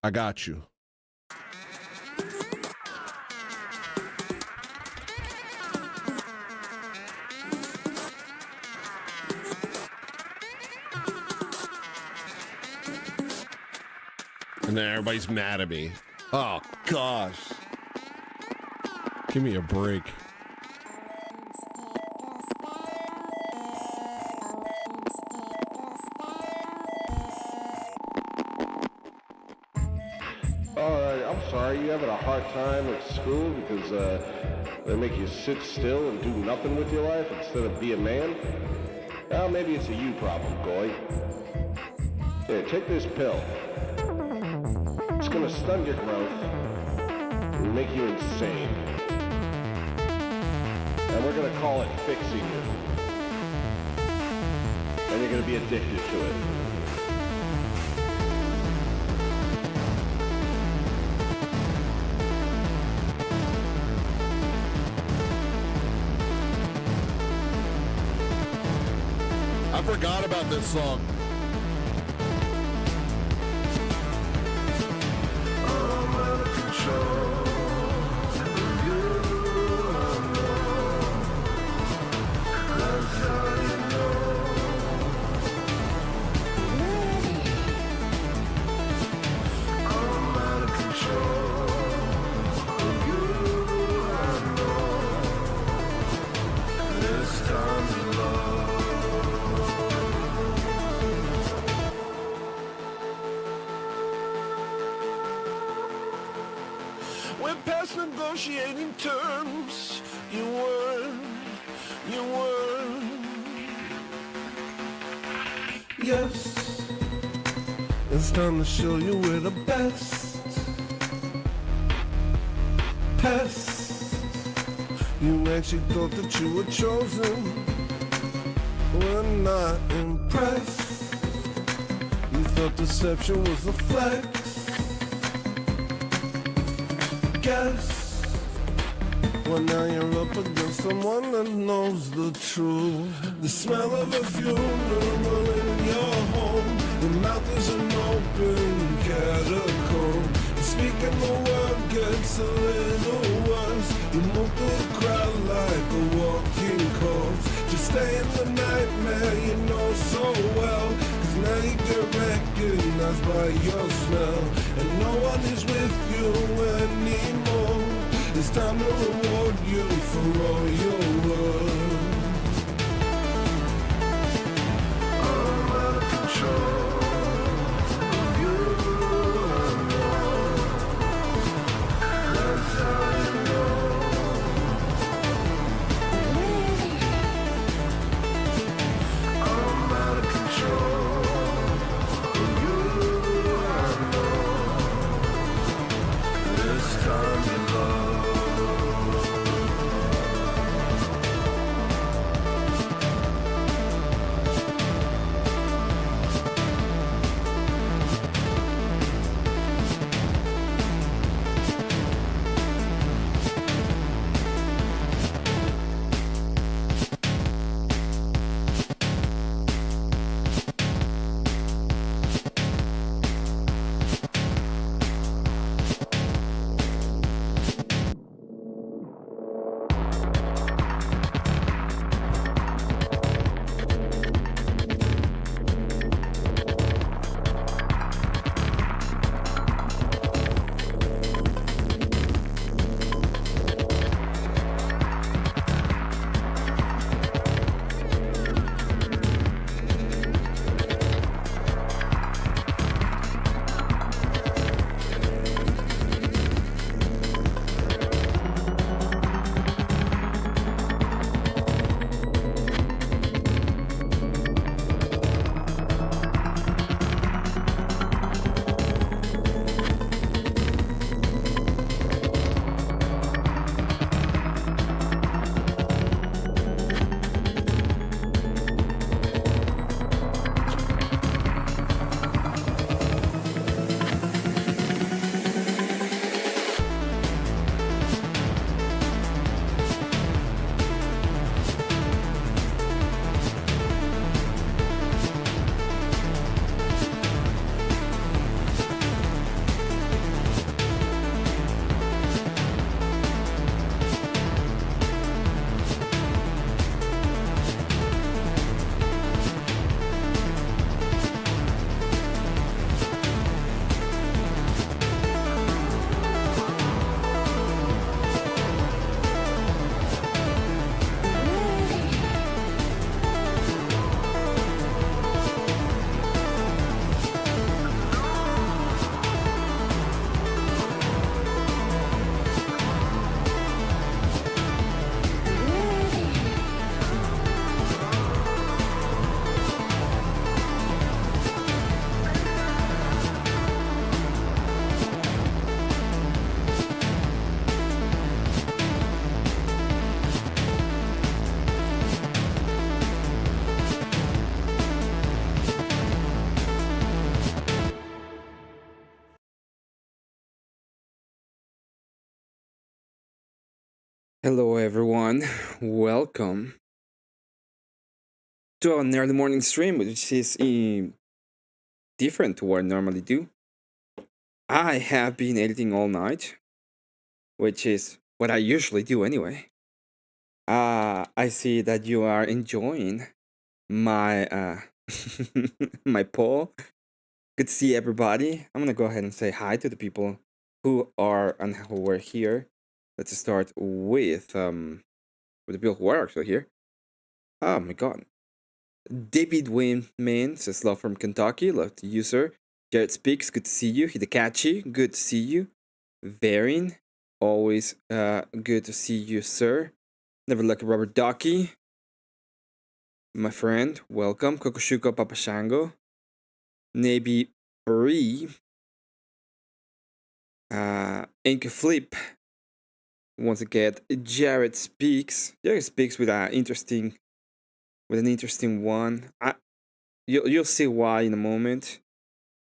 I got you. And then everybody's mad at me. Oh, gosh. Give me a break. I'm sorry, you having a hard time at school because they make you sit still and do nothing with your life instead of be a man? Well, maybe it's a you problem, Goy. Here, take this pill. It's gonna stun your growth and make you insane. And we're gonna call it fixing you. And you're gonna be addicted to it. I forgot about this song. I'm out of control. You know. That's how you know. I'm out of control. You know. This time you love. We're past negotiating terms. You were. Yes, it's time to show you we're the best. Pest. You actually thought that you were chosen. We're not impressed. You thought deception was a flex. Guess. Well, now you're up against someone that knows the truth. The smell of a funeral in your home. Your mouth is an open catacomb. Speaking the word gets a little worse. You move through the crowd like a walking corpse. Just stay in the nightmare you know so well. Cause now you get recognized by your smell. And no one is with you anymore. It's time to reward you for all your work. I'm out of control. You know. That's how you know. I'm out of control. You know. This time you love. Hello, everyone. Welcome to an early morning stream, which is different to what I normally do. I have been editing all night, which is what I usually do anyway. I see that you are enjoying my my poll. Good to see everybody. I'm gonna go ahead and say hi to the people who are and who were here. Let's start with the people who are actually here. Oh my god. David Wayman says love from Kentucky. Love to you, sir. Jared Speaks, good to see you. Hidekachi, good to see you. Varin, always good to see you, sir. Never Lucky Robert Docky, my friend, welcome. Kokoshuko Papashango. Nabi Bree. Inka Flip. Once again, Jared Speaks. Jared Speaks with an interesting one. You'll see why in a moment.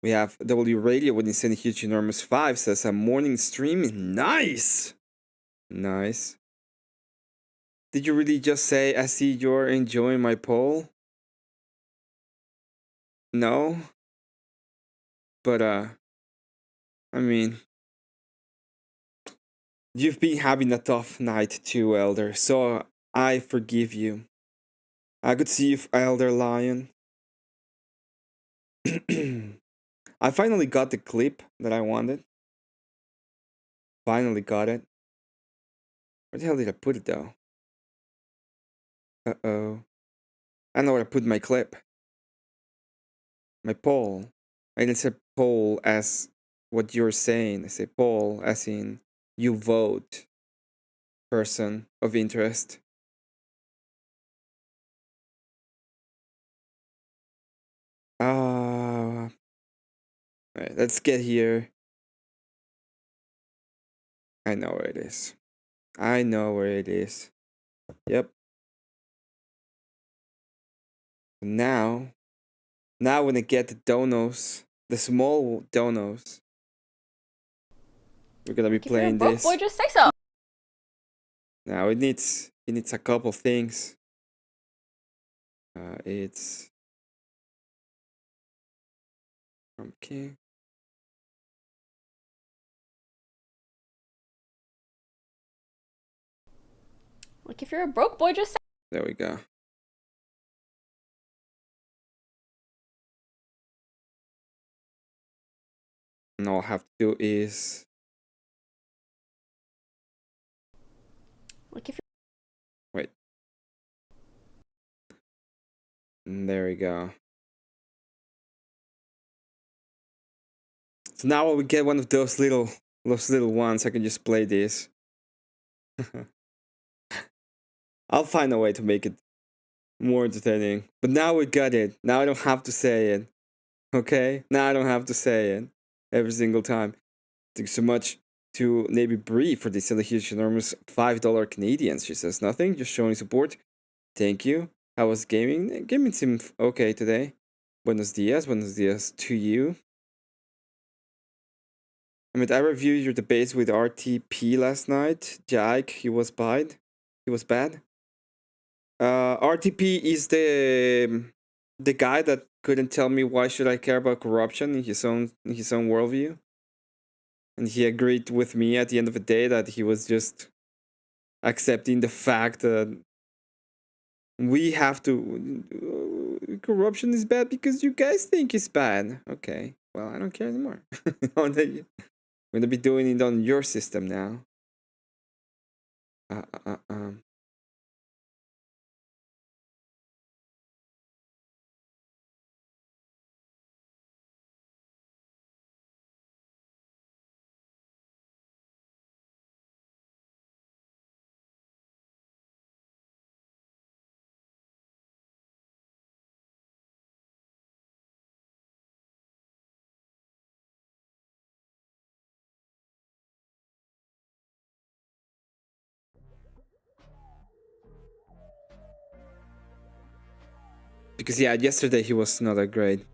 We have W Radio with Insane Huge Enormous 5 says a morning stream. Nice! Nice. Did you really just say I see you're enjoying my poll? No? But I mean, you've been having a tough night too, Elder, so I forgive you. I could see you, Elder Lion. I finally got the clip that I wanted. Finally got it. Where the hell did I put it though? Uh-oh. I know where I put my clip. My poll. I didn't say poll as what you're saying. I say poll as in you vote. Person of interest. Alright, let's get here. I know where it is. I know where it is. Yep. Now when I get the Donos, the small Donos, we're gonna be playing this. Boy, just say so. Now it needs a couple things. It's okay. Like, if you're a broke boy, just say. There we go. And all I have to do is Like, if wait. And there we go. So now we get one of those little ones. I can just play this. I'll find a way to make it more entertaining. But now we got it. Now I don't have to say it. Okay? Now I don't have to say it every single time. Thanks so much to Navy Bree for this huge enormous $5 Canadian. She says nothing, just showing support. Thank you. How was gaming? Gaming seemed okay today. Buenos dias to you. I mean, I reviewed your debates with RTP last night. Jake, he was bad. RTP is the guy that couldn't tell me why should I care about corruption in his own worldview, and he agreed with me at the end of the day that he was just accepting the fact that we have to corruption is bad because you guys think it's bad. Okay, well, I don't care anymore. I'm gonna be doing it on your system now. Because yeah, yesterday he was not that great.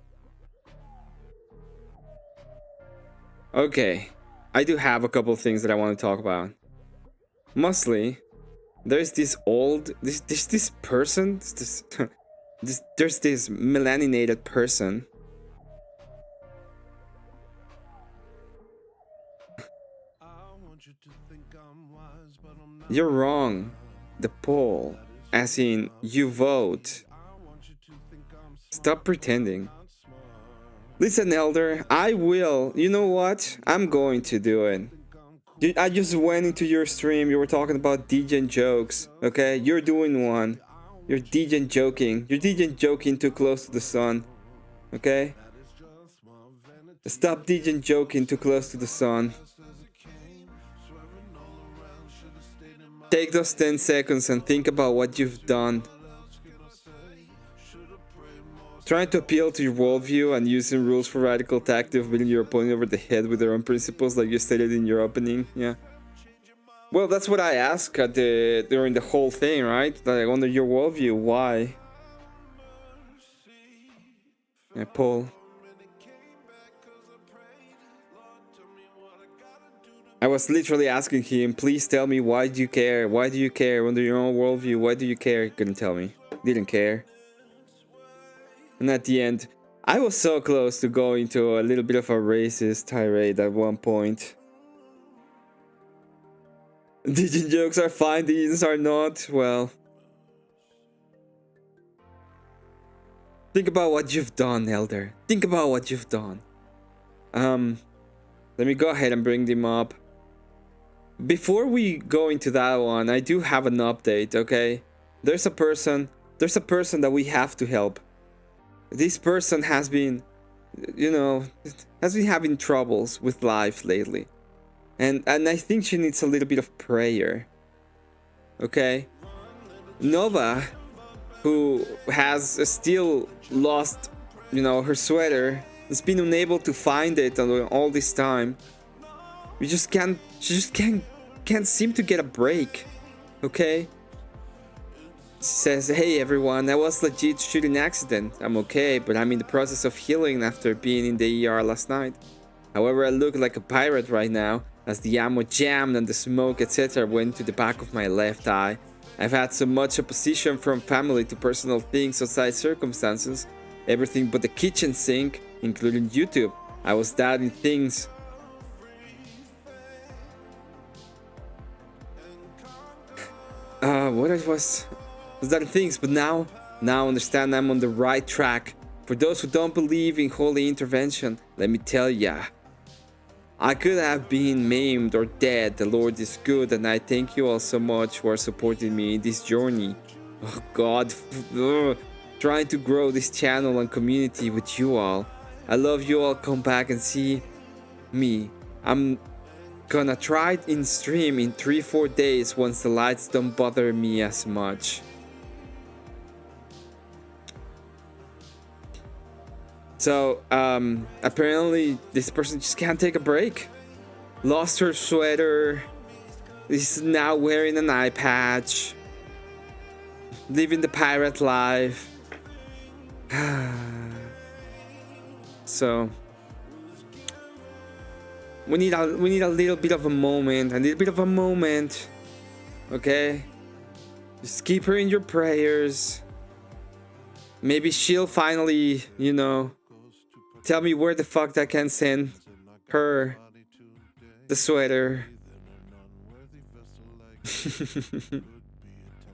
Okay, I do have a couple of things that I want to talk about. Mostly, there's this person, there's this melaninated person. You're wrong. The poll, as in you vote. Stop pretending. Listen, Elder, I will. You know what? I'm going to do it. Dude, I just went into your stream. You were talking about degen jokes. Okay, you're doing one. You're degen joking. You're degen joking too close to the sun. Okay? Stop degen joking too close to the sun. Take those 10 seconds and think about what you've done. Trying to appeal to your worldview and using rules for radical tactic of beating your opponent over the head with their own principles, like you stated in your opening. Yeah. Well, that's what I asked during the whole thing, right? Like, under your worldview, why? Yeah, Paul. I was literally asking him, please tell me, why do you care? Why do you care? Under your own worldview, why do you care? He couldn't tell me. Didn't care. And at the end, I was so close to going to a little bit of a racist tirade at one point. Degen jokes are fine, degens are not. Well, think about what you've done, Elder. Think about what you've done. Let me go ahead and bring them up. Before we go into that one, I do have an update, okay? There's a person that we have to help. This person has been, having troubles with life lately. And I think she needs a little bit of prayer. Okay? Nova, who has still lost, her sweater, has been unable to find it all this time. She just can't seem to get a break. Okay? She says, hey everyone, I was legit shooting accident. I'm okay, but I'm in the process of healing after being in the ER last night. However, I look like a pirate right now, as the ammo jammed and the smoke etc. went to the back of my left eye. I've had so much opposition from family to personal things outside circumstances. Everything but the kitchen sink, including YouTube. I was doubting things. But now understand I'm on the right track. For those who don't believe in holy intervention, let me tell ya, I could have been maimed or dead. The Lord is good, and I thank you all so much who are supporting me in this journey. Oh God, trying to grow this channel and community with you all. I love you all. Come back and see me. I'm gonna try it in stream in 3-4 days once the lights don't bother me as much. So, apparently this person just can't take a break. Lost her sweater. Is now wearing an eye patch. Living the pirate life. So, we need a little bit of a moment. Okay? Just keep her in your prayers. Maybe she'll finally, tell me where the fuck I can send her the sweater.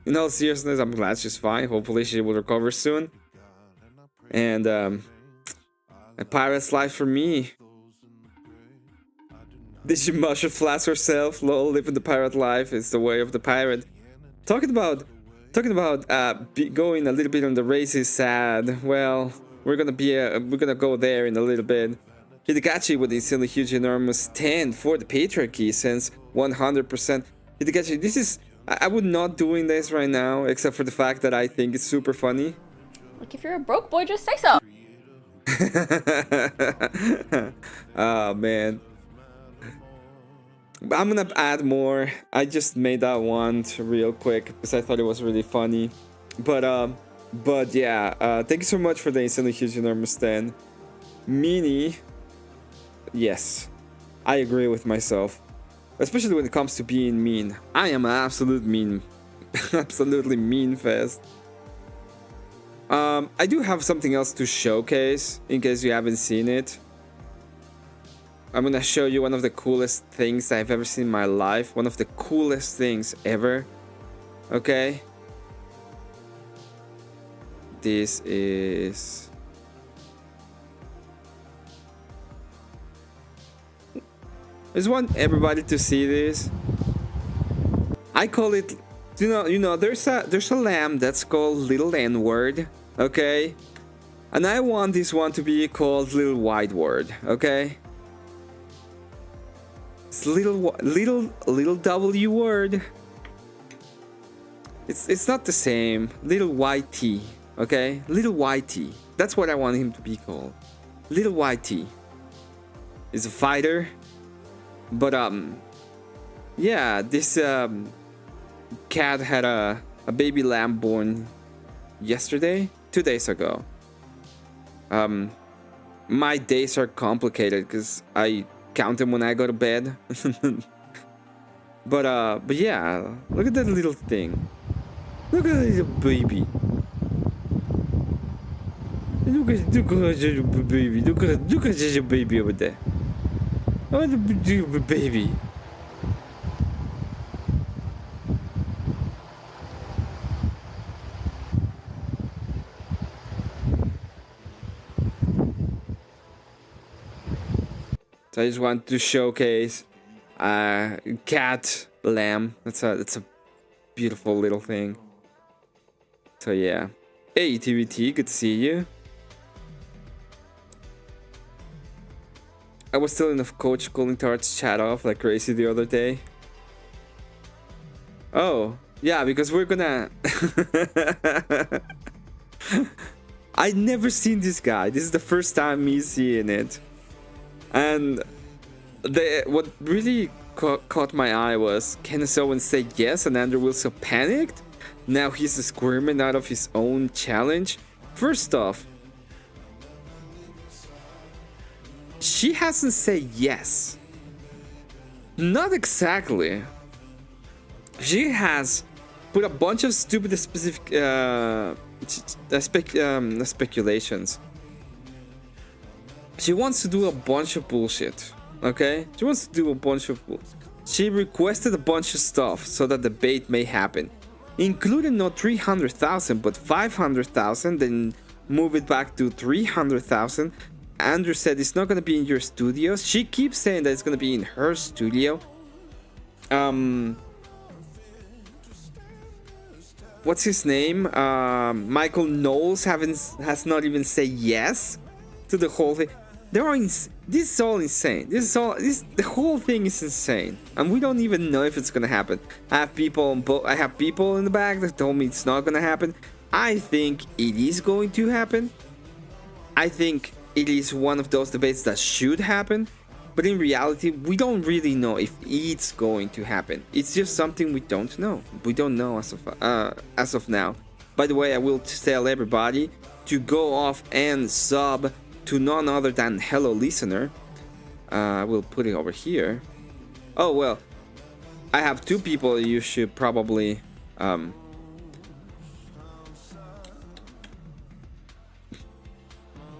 In all seriousness, I'm glad she's fine. Hopefully she will recover soon. And a pirate's life for me. Did she mushroom flask herself? Lol, living the pirate life is the way of the pirate. Talking about going a little bit on the racist side. Well, we're gonna go there in a little bit. Hidekachi with the insanely huge enormous stand for the patriarchy since 100%. Hidekachi, this is, I would not doing this right now, except for the fact that I think it's super funny. Like, if you're a broke boy, just say so. Oh man, I'm gonna add more. I just made that one real quick because I thought it was really funny. But yeah, thank you so much for the insanely huge enormous stand. Meanie, yes, I agree with myself, especially when it comes to being mean. I am an absolute mean absolutely mean fest. I do have something else to showcase in case you haven't seen it. I'm gonna show you one of the coolest things I've ever seen in my life. One of the coolest things ever. Okay. This is... I just want everybody to see this. I call it, you know, there's a lamb that's called Little N-word, okay? And I want this one to be called Little White Word, okay? It's little W word. It's not the same. Little White T, okay? Little White T. That's what I want him to be called. Little White T. He's a fighter. But yeah, this cat had a baby lamb born yesterday, 2 days ago. My days are complicated because I count them when I go to bed. But yeah, look at that little thing. Look at that little baby. Look at the baby. Look at the baby over there. Oh, the baby. So I just want to showcase cat lamb. That's a beautiful little thing. So yeah. Hey TVT, good to see you. I was still in the Coach Cooling Tarts chat off like crazy the other day. Oh, yeah, because we're gonna... I'd never seen this guy. This is the first time me seeing it. And what really caught my eye was Kenneth Owens say yes and Andrew Wilson panicked. Now he's squirming out of his own challenge. First off, she hasn't said yes. Not exactly. She has put a bunch of stupid specific speculations. She wants to do a bunch of bullshit. Okay? She wants to do a bunch of bullshit. She requested a bunch of stuff so that the debate may happen, including not 300,000 but 500,000, then move it back to 300,000. Andrew said it's not gonna be in your studio. She keeps saying that it's gonna be in her studio. What's his name? Michael Knowles has not even said yes to the whole thing. This is all insane. The whole thing is insane, and we don't even know if it's gonna happen. I have people in the back that told me it's not gonna happen. I think it is going to happen. I think it is one of those debates that should happen, but in reality, we don't really know if it's going to happen. It's just something we don't know. We don't know as of now. By the way, I will tell everybody to go off and sub to none other than Hello Listener. I will put it over here. Oh well, I have two people you should probably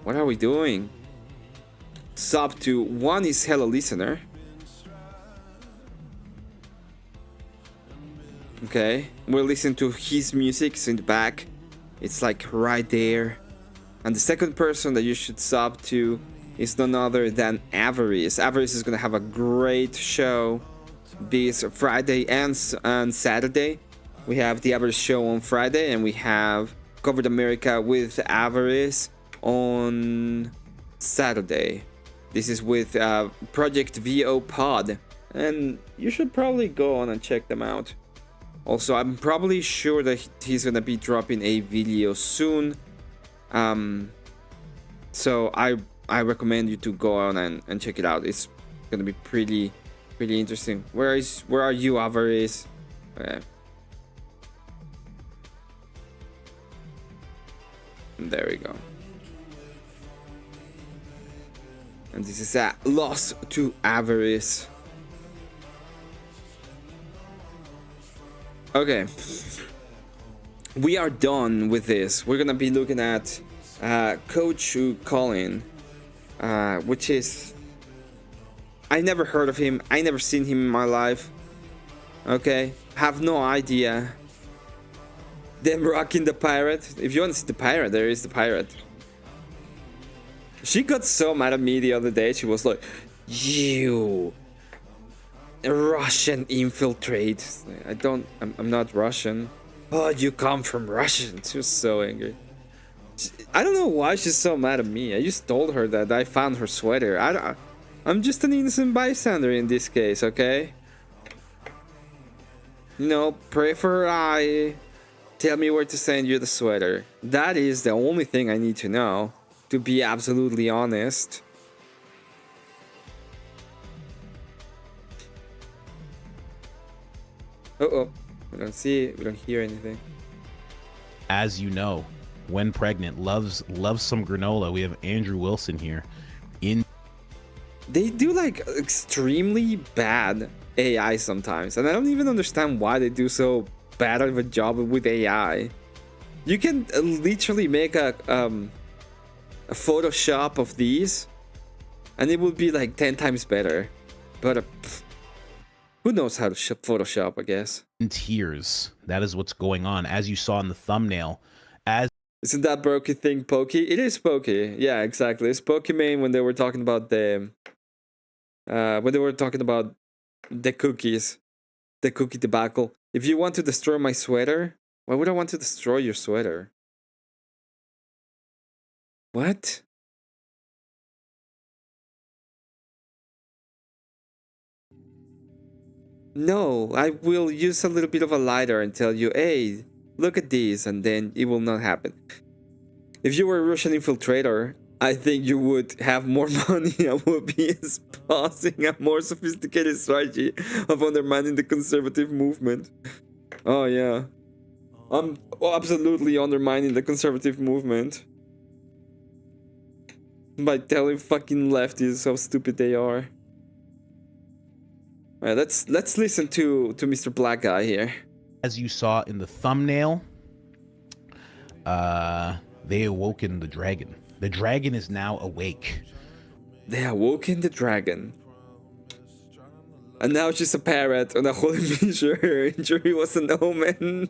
what are we doing? Sub to. One is Hello Listener. Okay, we're listening to his music. It's in the back. It's like right there. And the second person that you should sub to is none other than Avarice. Avarice is gonna have a great show this Friday and Saturday. We have the Avarice show on Friday, and we have Covered America with Avarice on Saturday. This is with Project VO Pod, and you should probably go on and check them out. Also, I'm probably sure that he's gonna be dropping a video soon. So I recommend you to go on and check it out. It's gonna be pretty interesting. Where are you, Avarice? Okay. There we go. And this is a loss to Avarice. Okay. We are done with this. We're gonna be looking at Coach Colin, which is... I never heard of him. I never seen him in my life. Okay? Have no idea. Them rocking the pirate. If you want to see the pirate, there is the pirate. She got so mad at me the other day. She was like, "You Russian infiltrate." I'm not Russian. Oh, you come from Russia. She was so angry. I don't know why she's so mad at me. I just told her that I found her sweater. I'm just an innocent bystander in this case, okay? You know, pray for her eye. Tell me where to send you the sweater. That is the only thing I need to know, to be absolutely honest. Uh-oh. We don't see, we don't hear anything. As you know, when pregnant, loves some granola. We have Andrew Wilson here. They do like extremely bad AI sometimes, and I don't even understand why they do so bad of a job with AI. You can literally make a Photoshop of these, and it will be like 10 times better. But who knows how to Photoshop, I guess. In tears. That is what's going on, as you saw in the thumbnail. Isn't that Brokey thing Pokey? It is Pokey. Yeah, exactly. It's Pokimane when they were talking about the cookies, the cookie debacle. If you want to destroy my sweater, why would I want to destroy your sweater? What? No, I will use a little bit of a lighter and tell you, hey, look at these, and then it will not happen. If you were a Russian infiltrator, I think you would have more money and would be espousing a more sophisticated strategy of undermining the conservative movement. Oh yeah. I'm absolutely undermining the conservative movement by telling fucking lefties how stupid they are. Alright, let's listen to Mr. Black Guy here. As you saw in the thumbnail, they awoken the dragon. The dragon is now awake. They awoken the dragon. And now she's a parrot on a holy measure. Her injury was an omen.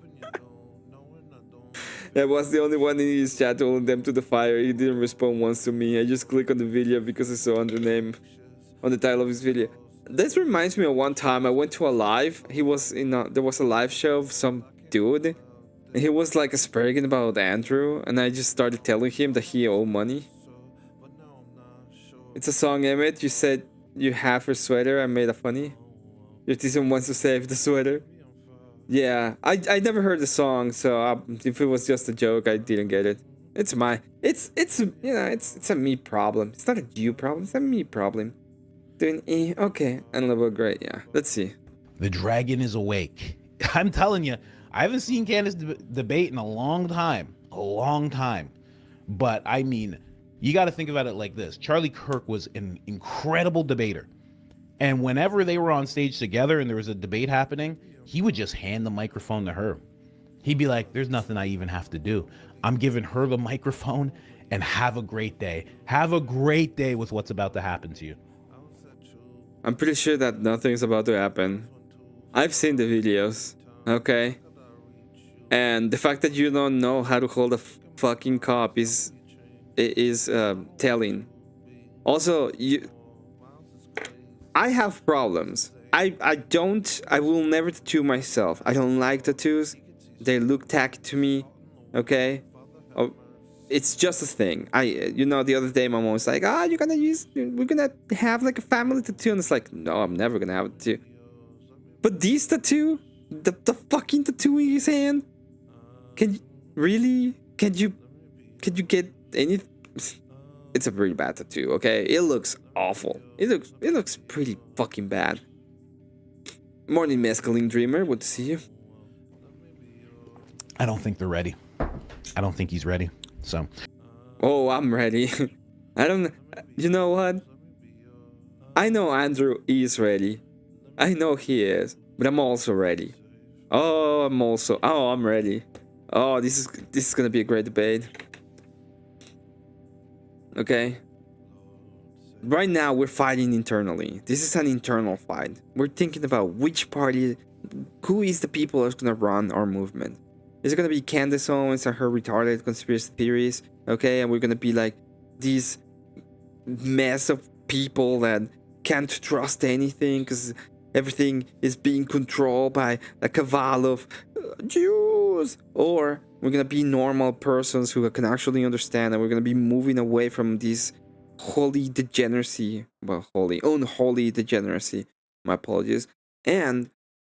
I was the only one in his chat holding them to the fire. He didn't respond once to me. I just clicked on the video because I saw on the name, on the title of his video. This reminds me of one time I went to a live. He was in there was a live show of some dude, and he was like asperging about Andrew, and I just started telling him that he owed money. It's a song, Emmett. You said you have her sweater. I made a funny. Your teacher wants to save the sweater. Yeah, I never heard the song, so if it was just a joke, I didn't get it. It's a me problem. It's not a you problem. It's a me problem. Doing E, okay, and level great, yeah. Let's see. The dragon is awake. I'm telling you, I haven't seen Candace debate in a long time. But I mean, you got to think about it like this. Charlie Kirk was an incredible debater. And whenever they were on stage together and there was a debate happening, he would just hand the microphone to her. He'd be like, there's nothing I even have to do. I'm giving her the microphone, and have a great day. Have a great day with what's about to happen to you. I'm pretty sure that nothing's about to happen. I've seen the videos, okay? And the fact that you don't know how to hold a fucking cop is telling. Also, I have problems. I will never tattoo myself. I don't like tattoos. They look tacky to me, okay? It's just a thing. The other day my mom was like, we're gonna have like a family tattoo, and it's like, no, I'm never gonna have a tattoo. But this tattoo, the fucking tattoo in his hand, can you get any? It's a pretty bad tattoo, okay? It looks awful. It looks pretty fucking bad. Morning, Mescaline Dreamer. Good to see you. I don't think they're ready. I don't think he's ready. So, oh, I'm ready. You know what? I know Andrew is ready. I know he is, but I'm also ready. Oh, I'm also. Oh, I'm ready. Oh, this is gonna be a great debate. Okay. Right now we're fighting internally. This is an internal fight. We're thinking about which party, who is the people that's gonna run our movement. Is it gonna be Candace Owens and her retarded conspiracy theories? Okay, and we're gonna be like these mess of people that can't trust anything because everything is being controlled by a cabal of Jews, or we're gonna be normal persons who can actually understand, and we're gonna be moving away from this holy degeneracy, well, unholy degeneracy. My apologies, and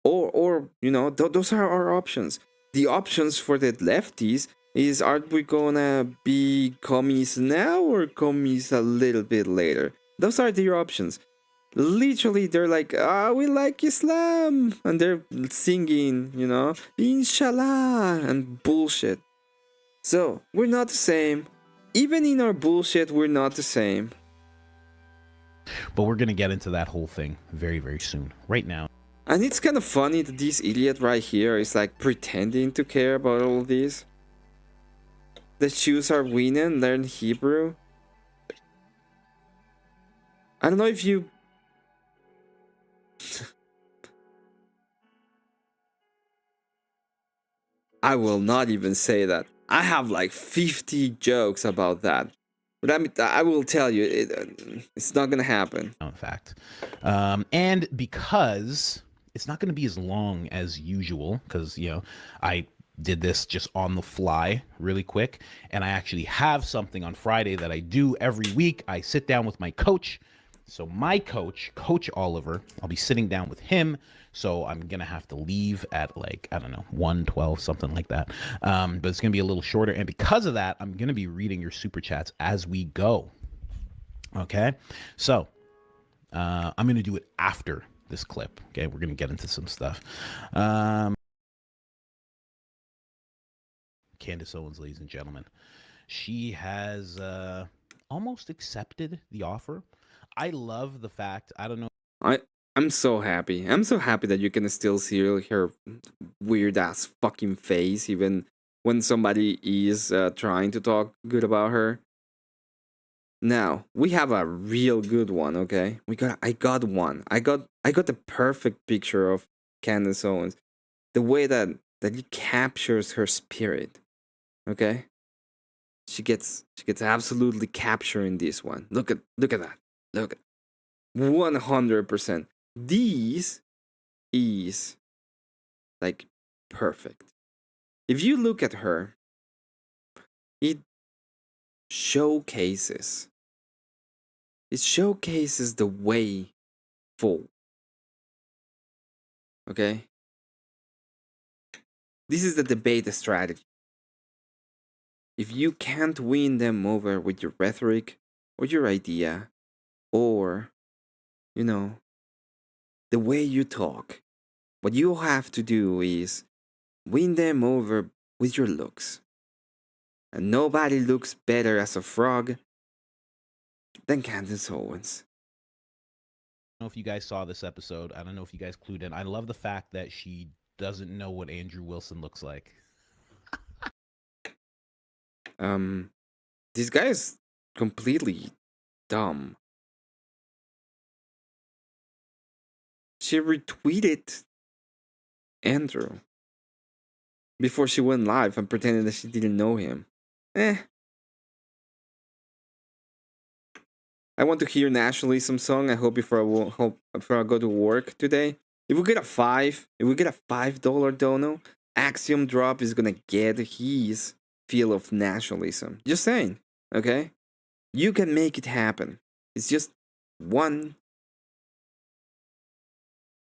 or you know, those are our options. The options for the lefties is, are we gonna be commies now or commies a little bit later? Those are their options. Literally, they're like, ah, we like Islam, and they're singing, you know, Inshallah and bullshit. So we're not the same. Even in our bullshit, we're not the same. But we're gonna get into that whole thing very, very soon. Right now. And it's kind of funny that this idiot right here is like pretending to care about all of this. The Jews are winning, learn Hebrew. I don't know if you... I will not even say that. I have like 50 jokes about that. But I will tell you, it's not gonna happen. In fact. And because it's not going to be as long as usual, because, you know, I did this just on the fly really quick, and I actually have something on Friday that I do every week. I sit down with my coach. So my coach, Coach Oliver, I'll be sitting down with him. So I'm going to have to leave at like, I don't know, 1:12, something like that. But it's going to be a little shorter. And because of that, I'm going to be reading your super chats as we go. Okay. So I'm going to do it after this clip. Okay. We're going to get into some stuff. Candace Owens, ladies and gentlemen, she has almost accepted the offer. I love the fact, I don't know. I'm so happy. I'm so happy that you can still see her weird ass fucking face even when somebody is trying to talk good about her. Now, we have a real good one, okay? I got one. I got the perfect picture of Candace Owens. The way that he captures her spirit. Okay? She gets absolutely captured in this one. Look at that. Look at 100%. This is like perfect. If you look at her, it showcases the way forward. Okay? This is the debate strategy. If you can't win them over with your rhetoric or your idea or, you know, the way you talk, what you have to do is win them over with your looks. And nobody looks better as a frog than Candace Owens. I don't know if you guys saw this episode. I don't know if you guys clued in. I love the fact that she doesn't know what Andrew Wilson looks like. This guy is completely dumb. She retweeted Andrew before she went live and pretended that she didn't know him. I want to hear nationalism song. I hope before I go to work today. If we get a $5 dono, Axiom Drop is gonna get his feel of nationalism. Just saying, okay? You can make it happen. It's just one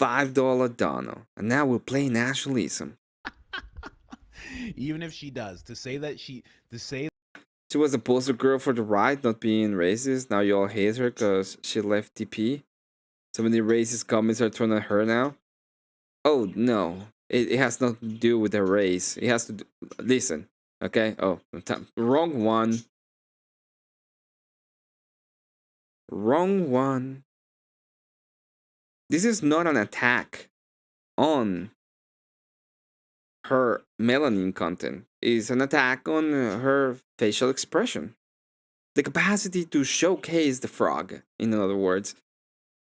$5 dono, and now we'll play nationalism. Even if she does, to say she was a poster girl for the right, not being racist. Now you all hate her because she left TP. So many racist comments are thrown at her now. Oh no, it has nothing to do with her race. It has to do, listen, okay? Oh, wrong one. Wrong one. This is not an attack on her melanin content is an attack on her facial expression. The capacity to showcase the frog, in other words.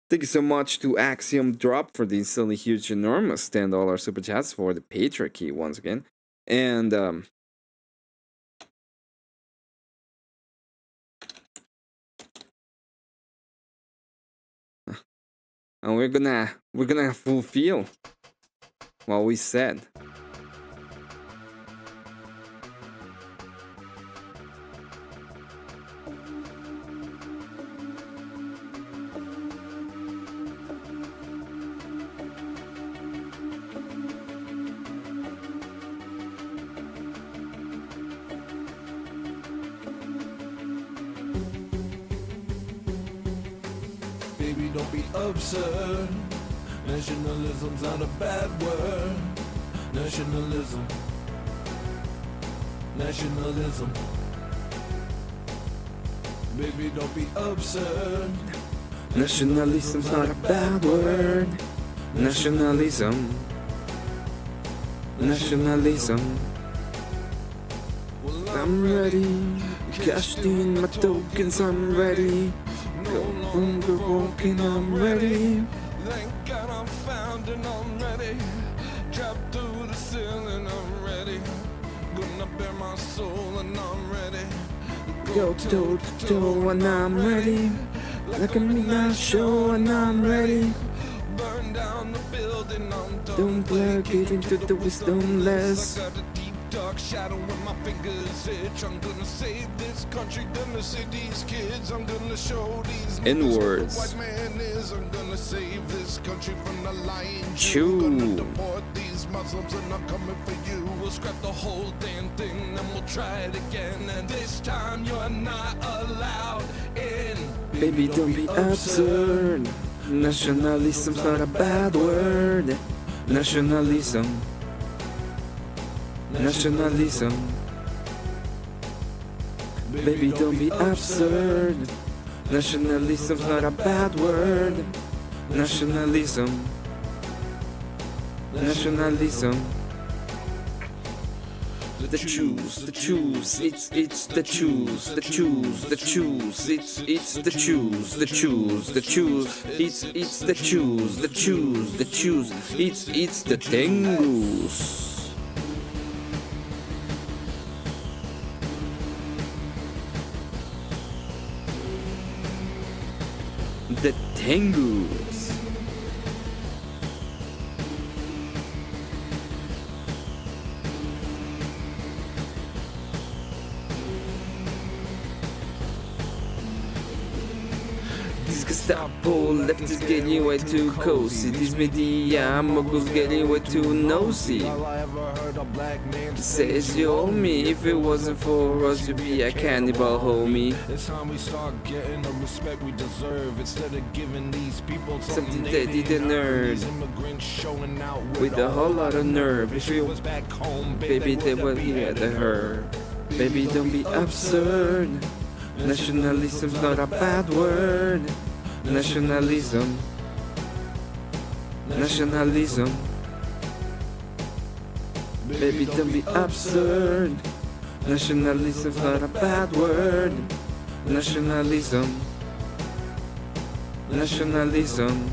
Thank you so much to Axiom Drop for the instantly huge, enormous $10 super chats for the patriarchy once again. And and we're gonna fulfill what we said. Baby, don't be absurd. Nationalism's not a bad word. Nationalism. Nationalism. Baby, don't be absurd. Nationalism's not a bad word. Nationalism. Nationalism. I'm ready. Cashed in my tokens, I'm ready. No longer walking, I'm ready. Thank God I'm found and I'm ready. Trapped through the ceiling, I'm ready. Gonna bare my soul and I'm ready. Go toe to toe and I'm ready. Like a midnight show and I'm ready. Burn down the building, I'm done. Don't plug it into the wisdomless. I got a deep dark shadow when my fingers itch. I'm gonna save this country, gonna save these kids. I'm gonna show these N-words. what the white man is. I'm gonna save this country from the lying Chew. Jew. Gonna deport these Muslims and I'm coming for you. We'll scrap the whole damn thing and we'll try it again. And this time you're not allowed in. Baby, don't be absurd. Nationalism's not a bad word. Nationalism. Nationalism. Baby, don't be absurd. Nationalism's not a bad word. Nationalism. Nationalism. The choose, it's the choose, the choose, the choose, it's the choose, the choose, the choose, it's the choose, the choose, the choose, it's the Tengus. The Tengus. This Gestapo left is getting way too cozy. These media moguls getting way too nosy. Says you owe me, if it wasn't for us, you'd be a cannibal, homie. It's time we start getting the respect we deserve instead of giving these people Something they didn't earn. These immigrants showing out With a whole lot of nerve. If you was back home, baby, they would be at her. Baby, don't be absurd. Nationalism's not a bad word. Nationalism. Nationalism. Baby, don't be absurd. Nationalism's not a bad word. Nationalism. Nationalism.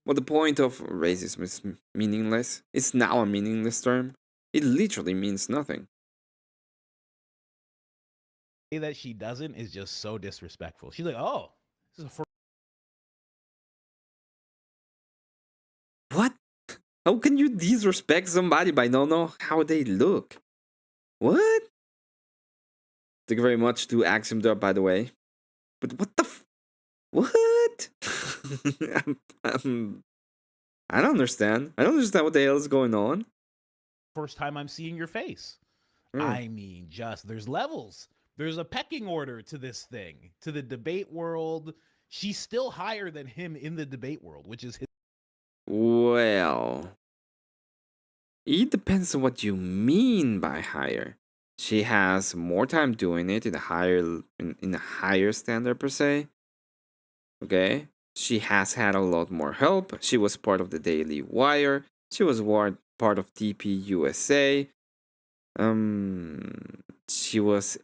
Well, the point of racism is meaningless. It's now a meaningless term. It literally means nothing. Say that she doesn't is just so disrespectful. She's like, oh, this is a What? How can you disrespect somebody by not know how they look? What? Thank you very much to Axiom Dub, by the way. But what the what? I don't understand. I don't understand what the hell is going on. first time I'm seeing your face. I mean, just there's levels. There's a pecking order to this thing, to the debate world. She's still higher than him in the debate world, which is his. Well, it depends on what you mean by higher. She has more time doing it in a higher standard per se. Okay, she has had a lot more help. She was part of the Daily Wire. She was part of TP USA. She was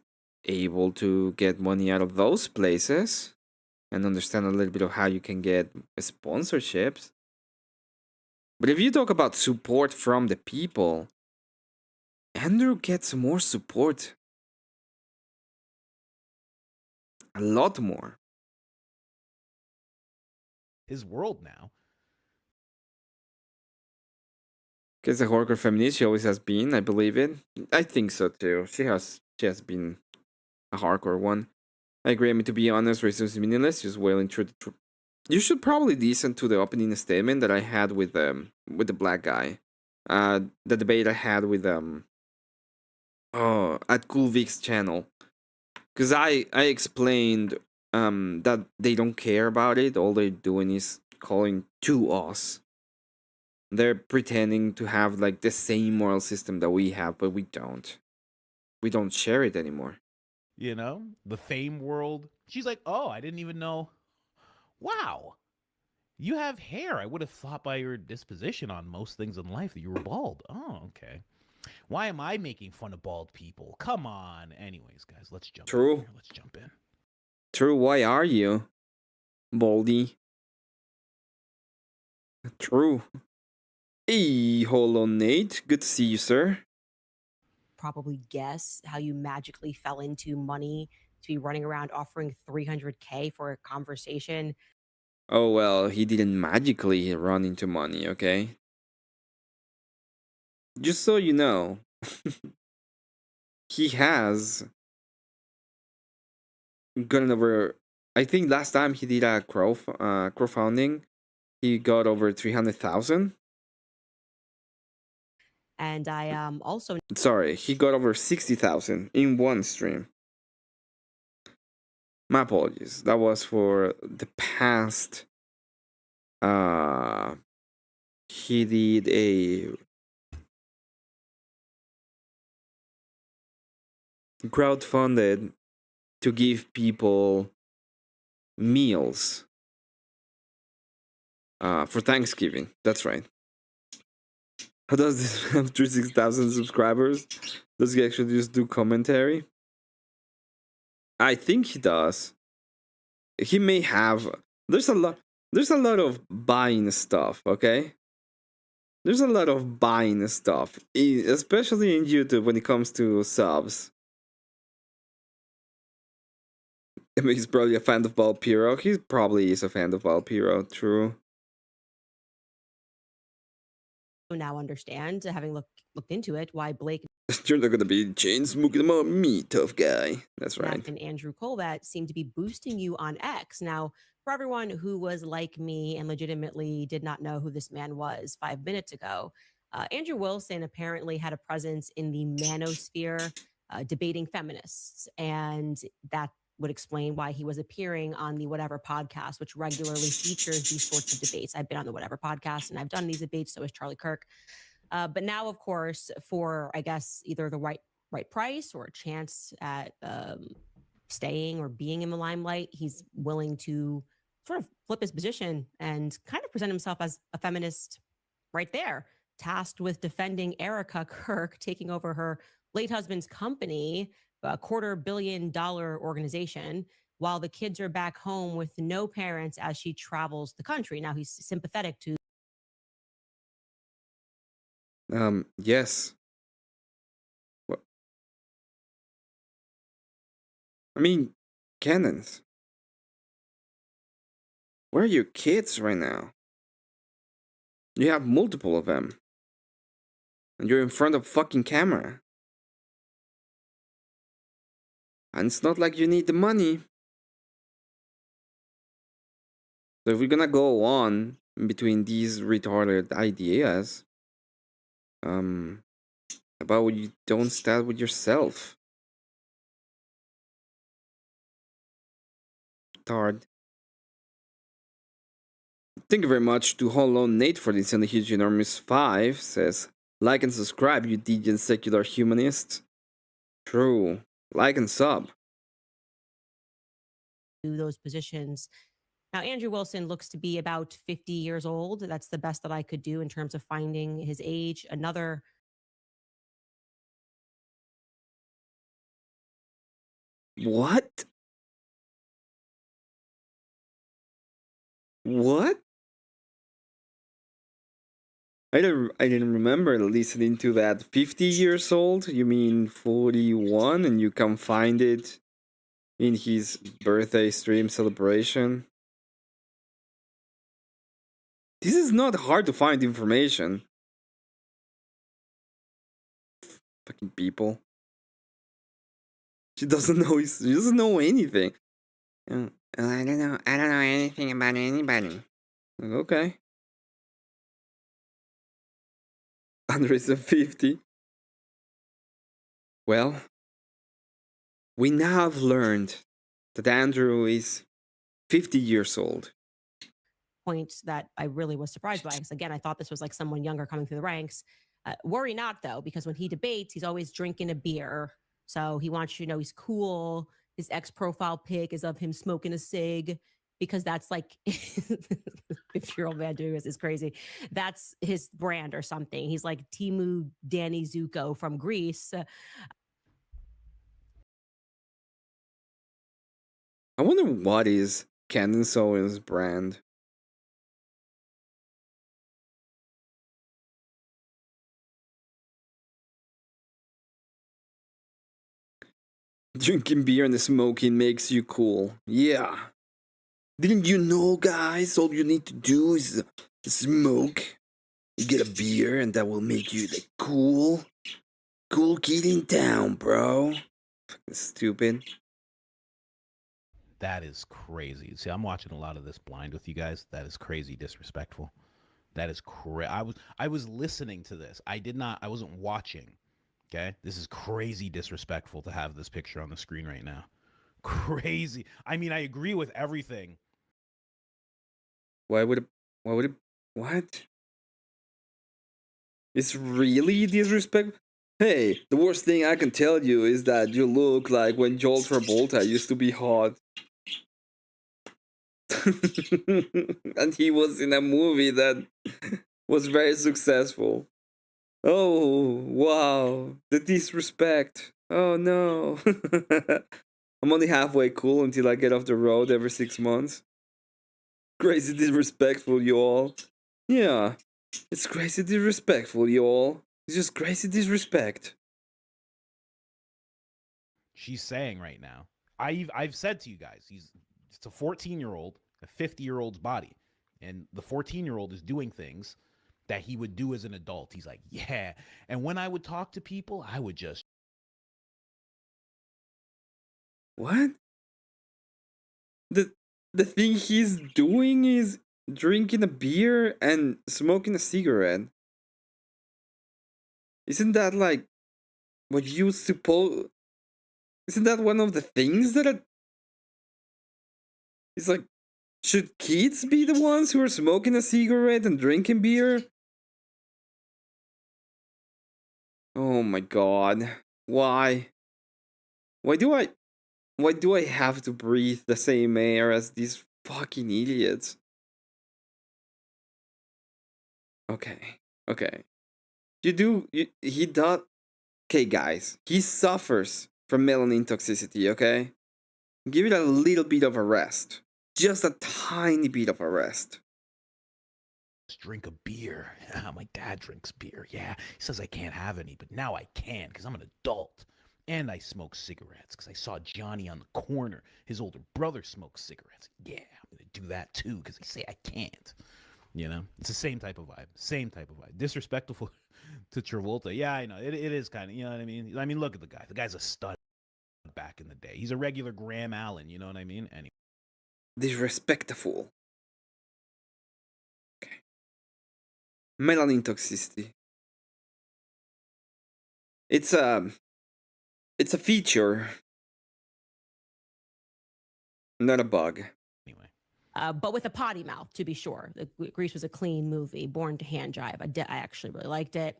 able to get money out of those places and understand a little bit of how you can get sponsorships. But if you talk about support from the people, Andrew gets more support. A lot more. His world now. Because a hardcore feminist, she always has been, I believe it. I think so too. She has been a hardcore one. I agree. I mean, to be honest, racism is meaningless. Just wailing through the truth. You should probably listen to the opening statement that I had with the black guy. The debate I had with at Cool Vic's channel. Because I explained that they don't care about it. All they're doing is calling to us. They're pretending to have like the same moral system that we have, but we don't. We don't share it anymore. You know, the fame world. She's like, oh, I didn't even know. Wow, you have hair. I would have thought by your disposition on most things in life that you were bald. Oh, okay. Why am I making fun of bald people? Come on. Anyways, guys, let's jump True. in here. Let's jump in. True, why are you, Baldy? True. Hey, Hollow Nate. Good to see you, sir. Probably guess how you magically fell into money to be running around offering 300K for a conversation. Oh, well, he didn't magically run into money, okay? Just so you know, he has gotten over. I think last time he did a crowdfunding, he got over 300,000. And I also Sorry, he got over 60,000 in one stream. My apologies. That was for the past. He did a crowdfunded to give people meals for Thanksgiving. That's right. How does this have 36,000 subscribers? Does he actually just do commentary? I think he does. He may have. There's a lot of buying stuff, okay? There's a lot of buying stuff, especially in YouTube when it comes to subs. He's probably a fan of Valpiro. He probably is a fan of Valpiro, true. now understand, having looked into it, why Blake You're not gonna be chain smoking them on me, tough guy. That's right. and Andrew Colvat seem to be boosting you on X. Now, for everyone who was like me and legitimately did not know who this man was 5 minutes ago, Andrew Wilson apparently had a presence in the manosphere debating feminists. And that would explain why he was appearing on the Whatever podcast, which regularly features these sorts of debates. I've been on the Whatever podcast and I've done these debates. So has Charlie Kirk. But now, of course, for, I guess, either the right price or a chance at staying or being in the limelight, he's willing to sort of flip his position and kind of present himself as a feminist right there, tasked with defending Erica Kirk, taking over her late husband's company, a $250 million organization, while the kids are back home with no parents as she travels the country. Now, he's sympathetic to. Yes. What? I mean, cannons. Where are your kids right now? You have multiple of them. And you're in front of fucking camera. And it's not like you need the money. So if we're gonna go on between these retarded ideas, I about what you don't start with yourself. Tard. Thank you very much to Hollow Nate for this and the huge enormous 5. Says, like and subscribe, you deviant secular humanist. True. Like and sub. Those positions. Now, Andrew Wilson looks to be about 50 years old. That's the best that I could do in terms of finding his age. Another. What? What? I didn't remember listening to that. 50 years old? You mean 41 and you can find it in his birthday stream celebration? This is not hard to find information. Fucking people. She doesn't know anything. I don't know anything about anybody. Okay. Andres is 50. Well, we now have learned that Andrew is 50 years old. Point that I really was surprised by, because again, I thought this was like someone younger coming through the ranks. Worry not, though, because when he debates, he's always drinking a beer. So he wants you to know he's cool. His profile pic is of him smoking a cig, because that's like 50-year-old man doing this is crazy. That's his brand or something. He's like Timu Danny Zuko from Greece. I wonder what is Candace Owens' brand. Drinking beer and smoking makes you cool. Yeah. Didn't you know, guys? All you need to do is smoke. You get a beer and that will make you the cool kid in town, bro. Fucking stupid. That is crazy. See, I'm watching a lot of this blind with you guys. That is crazy disrespectful. That is I was listening to this. I wasn't watching. Okay? This is crazy disrespectful to have this picture on the screen right now. Crazy. I mean, I agree with everything. What? It's really disrespectful? Hey, the worst thing I can tell you is that you look like when Joel Travolta used to be hot. And he was in a movie that was very successful. Oh, wow. The disrespect. Oh, no. I'm only halfway cool until I get off the road every 6 months. Crazy disrespectful, y'all. Yeah, it's crazy disrespectful, y'all. It's just crazy disrespect. She's saying right now. I've said to you guys, it's a 14-year-old, a 50-year-old's body. And the 14-year-old is doing things that he would do as an adult. He's like, yeah. And when I would talk to people, I would just. What? The thing he's doing is drinking a beer and smoking a cigarette. Isn't that like what you suppose? Isn't that one of the things that it's like, should kids be the ones who are smoking a cigarette and drinking beer? Oh my god. Why? Why do I have to breathe the same air as these fucking idiots? Okay. He does. Okay, guys. He suffers from melanin toxicity, okay? Give it a little bit of a rest. Just a tiny bit of a rest. Drink a beer. My dad drinks beer. Yeah. He says I can't have any, but now I can because I'm an adult. And I smoke cigarettes because I saw Johnny on the corner. His older brother smokes cigarettes. Yeah, I'm going to do that too because they say I can't. You know? It's the same type of vibe. Disrespectful to Travolta. Yeah, I know. It is kind of, you know what I mean? I mean, look at the guy. The guy's a stud back in the day. He's a regular Graham Allen. You know what I mean? Anyway. Disrespectful. Okay. Melanin toxicity. It's a feature, not a bug. Anyway, but with a potty mouth, to be sure. Grease was a clean movie, Born to Hand Jive. I actually really liked it.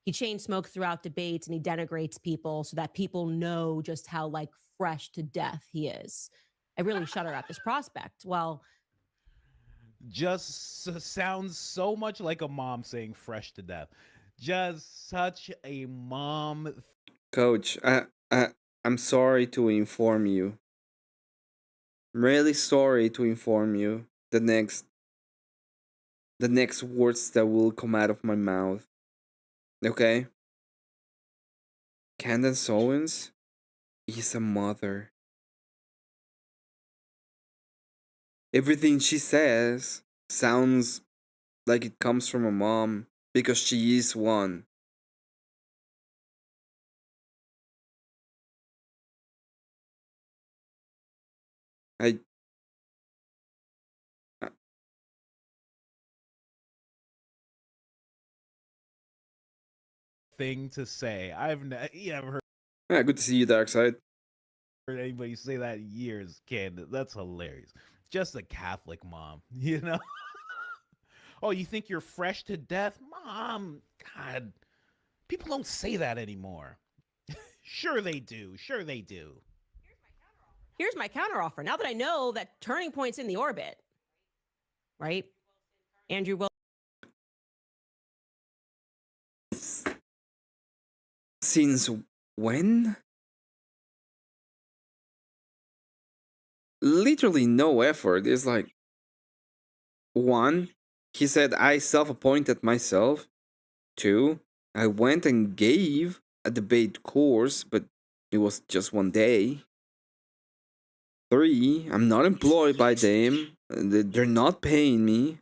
He chain smokes throughout debates and he denigrates people so that people know just how like fresh to death he is. I really shudder at this prospect. Well, just sounds so much like a mom saying fresh to death. Just such a mom. Coach, I'm sorry to inform you. Really sorry to inform you. The next words that will come out of my mouth. Okay? Candace Owens is a mother. Everything she says sounds like it comes from a mom because she is one. I Thing to say. I've never yeah, good to see you, Darkseid. heard anybody say that in years, Candace. That's hilarious. Just a Catholic mom, you know? Oh, you think you're fresh to death? Mom, God, people don't say that anymore. Sure they do. Sure they do. here's my counteroffer. Now that I know that Turning Point's in the orbit, right? Andrew Will. Since when? Literally no effort. It's like, one, he said I self-appointed myself. Two, I went and gave a debate course, but it was just one day. Three, I'm not employed by them. They're not paying me.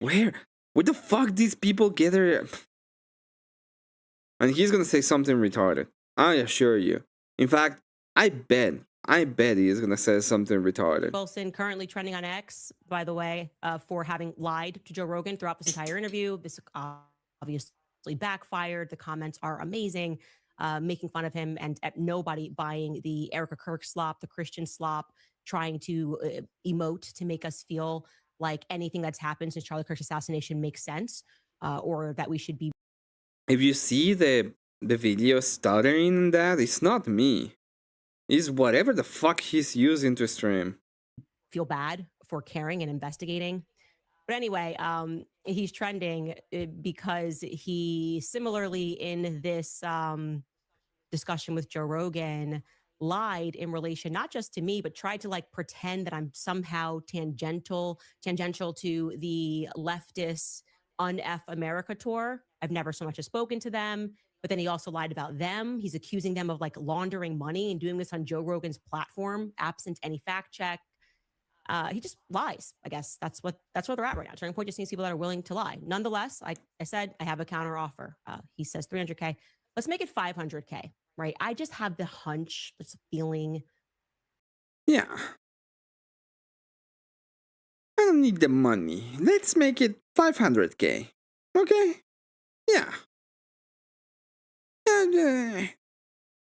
Where the fuck these people get their... And he's gonna say something retarded. I assure you. In fact, I bet he is gonna say something retarded. Wilson, currently trending on X, by the way, for having lied to Joe Rogan throughout this entire interview. This obviously backfired. The comments are amazing, making fun of him and nobody buying the Erica Kirk slop, the Christian slop, trying to emote to make us feel like anything that's happened since Charlie Kirk's assassination makes sense, or that we should be. If you see the video stuttering in that, it's not me. It's whatever the fuck he's using to stream. Feel bad for caring and investigating. But anyway, he's trending because he similarly in this discussion with Joe Rogan lied in relation not just to me, but tried to like pretend that I'm somehow tangential to the leftist Un-F America tour. I've never so much as spoken to them. But then he also lied about them. He's accusing them of like laundering money and doing this on Joe Rogan's platform, absent any fact check. He just lies. I guess that's where they're at right now. Turning Point just needs people that are willing to lie. Nonetheless, like I said, I have a counter offer. He says 300K. Let's make it 500K, right? I just have the hunch, this feeling. Yeah. I don't need the money. Let's make it 500K. Okay? Yeah.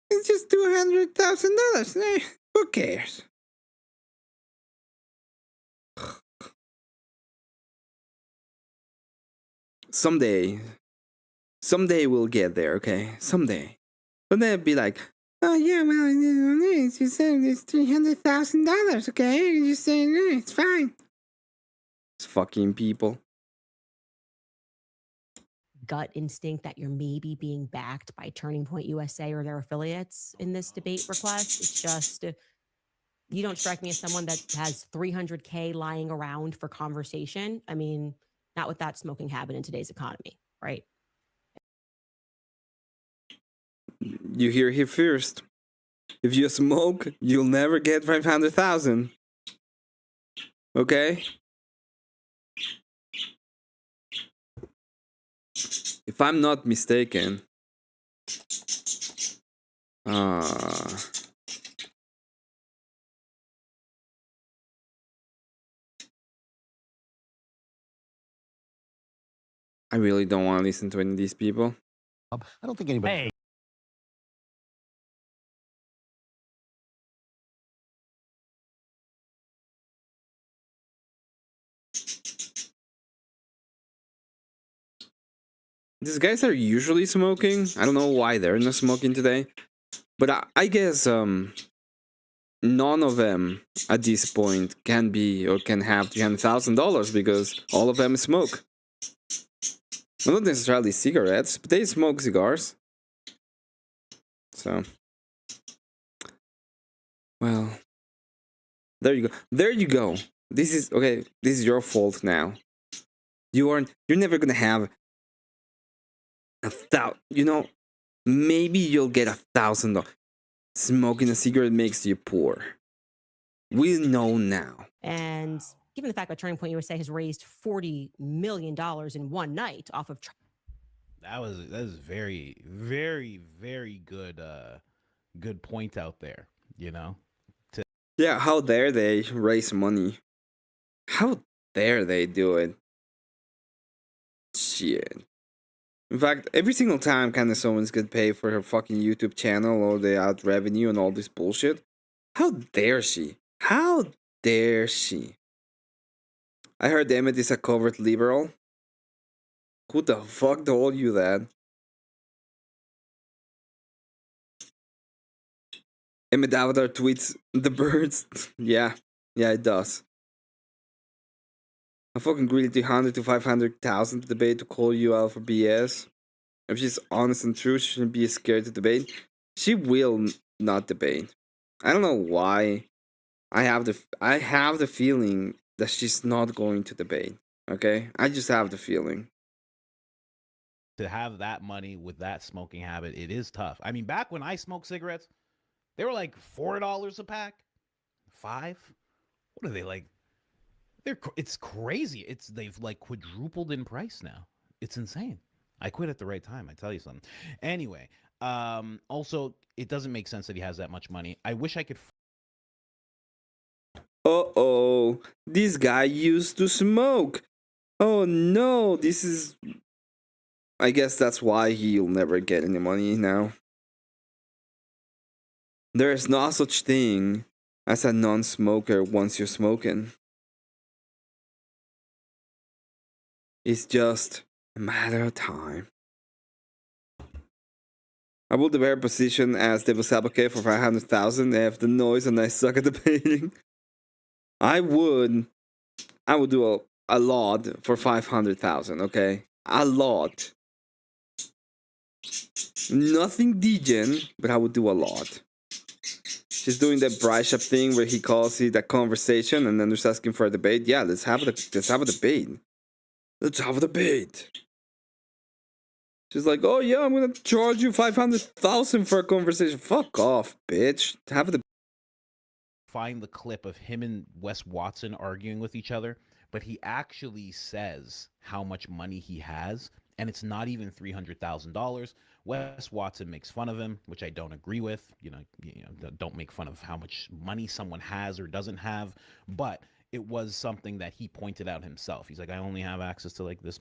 It's just $200,000. Who cares? Someday we'll get there, okay? Someday. But then it'd be like, oh yeah, well, you said it's $300,000, okay? You say it's fine. It's fucking people. Gut instinct that you're maybe being backed by Turning Point USA or their affiliates in this debate request. It's just, you don't strike me as someone that has 300K lying around for conversation. I mean, not with that smoking habit in today's economy, right? You hear here first. If you smoke, you'll never get 500,000. Okay? If I'm not mistaken, I really don't want to listen to any of these people. I don't think anybody. Hey. These guys are usually smoking. I don't know why they're not smoking today. But I guess none of them at this point can be or can have $300,000 because all of them smoke. Well, not necessarily cigarettes, but they smoke cigars. So, well, there you go. There you go. This is okay. This is your fault now. You're never gonna have you know, maybe you'll get $1,000. Smoking a cigarette makes you poor. We know now. And given the fact that Turning Point USA has raised $40 million in one night off of. That is very, very, very good good point out there, you know? Yeah, how dare they raise money? How dare they do it? Shit. In fact, every single time Candace Owens get paid for her fucking YouTube channel or the ad revenue and all this bullshit, how dare she? How dare she? I heard Emmett is a covert liberal. Who the fuck told you that? Emmett Avatar tweets the birds. Yeah, it does. A fucking greedy 300 to 500,000 debate to call you out for BS. If she's honest and true, she shouldn't be scared to debate. She will not debate. I don't know why. I have the feeling that she's not going to debate. Okay, I just have the feeling. To have that money with that smoking habit, it is tough. I mean, back when I smoked cigarettes, they were like $4 a pack, $5. What are they like? It's crazy. They've like quadrupled in price now. It's insane. I quit at the right time. I tell you something. Anyway, also it doesn't make sense that he has that much money. I wish I could. Uh-oh, this guy used to smoke. Oh no, this is. I guess that's why he'll never get any money now. There's no such thing as a non-smoker once you're smoking. It's just a matter of time. I will debate position as devil's advocate for 500,000 if the noise and I suck at debating. I would do a lot for 500,000, okay? A lot. Nothing degen, but I would do a lot. She's doing that Bryce up thing where he calls it a conversation and then just asking for a debate. Yeah, let's have a debate. Let's have a debate. She's like, oh yeah, I'm gonna charge you 500,000 for a conversation. Fuck off, bitch. Have a debate. Find the clip of him and Wes Watson arguing with each other, but he actually says how much money he has, and it's not even $300,000. Wes Watson makes fun of him, which I don't agree with. You know, don't make fun of how much money someone has or doesn't have, but it was something that he pointed out himself. He's like, I only have access to like this.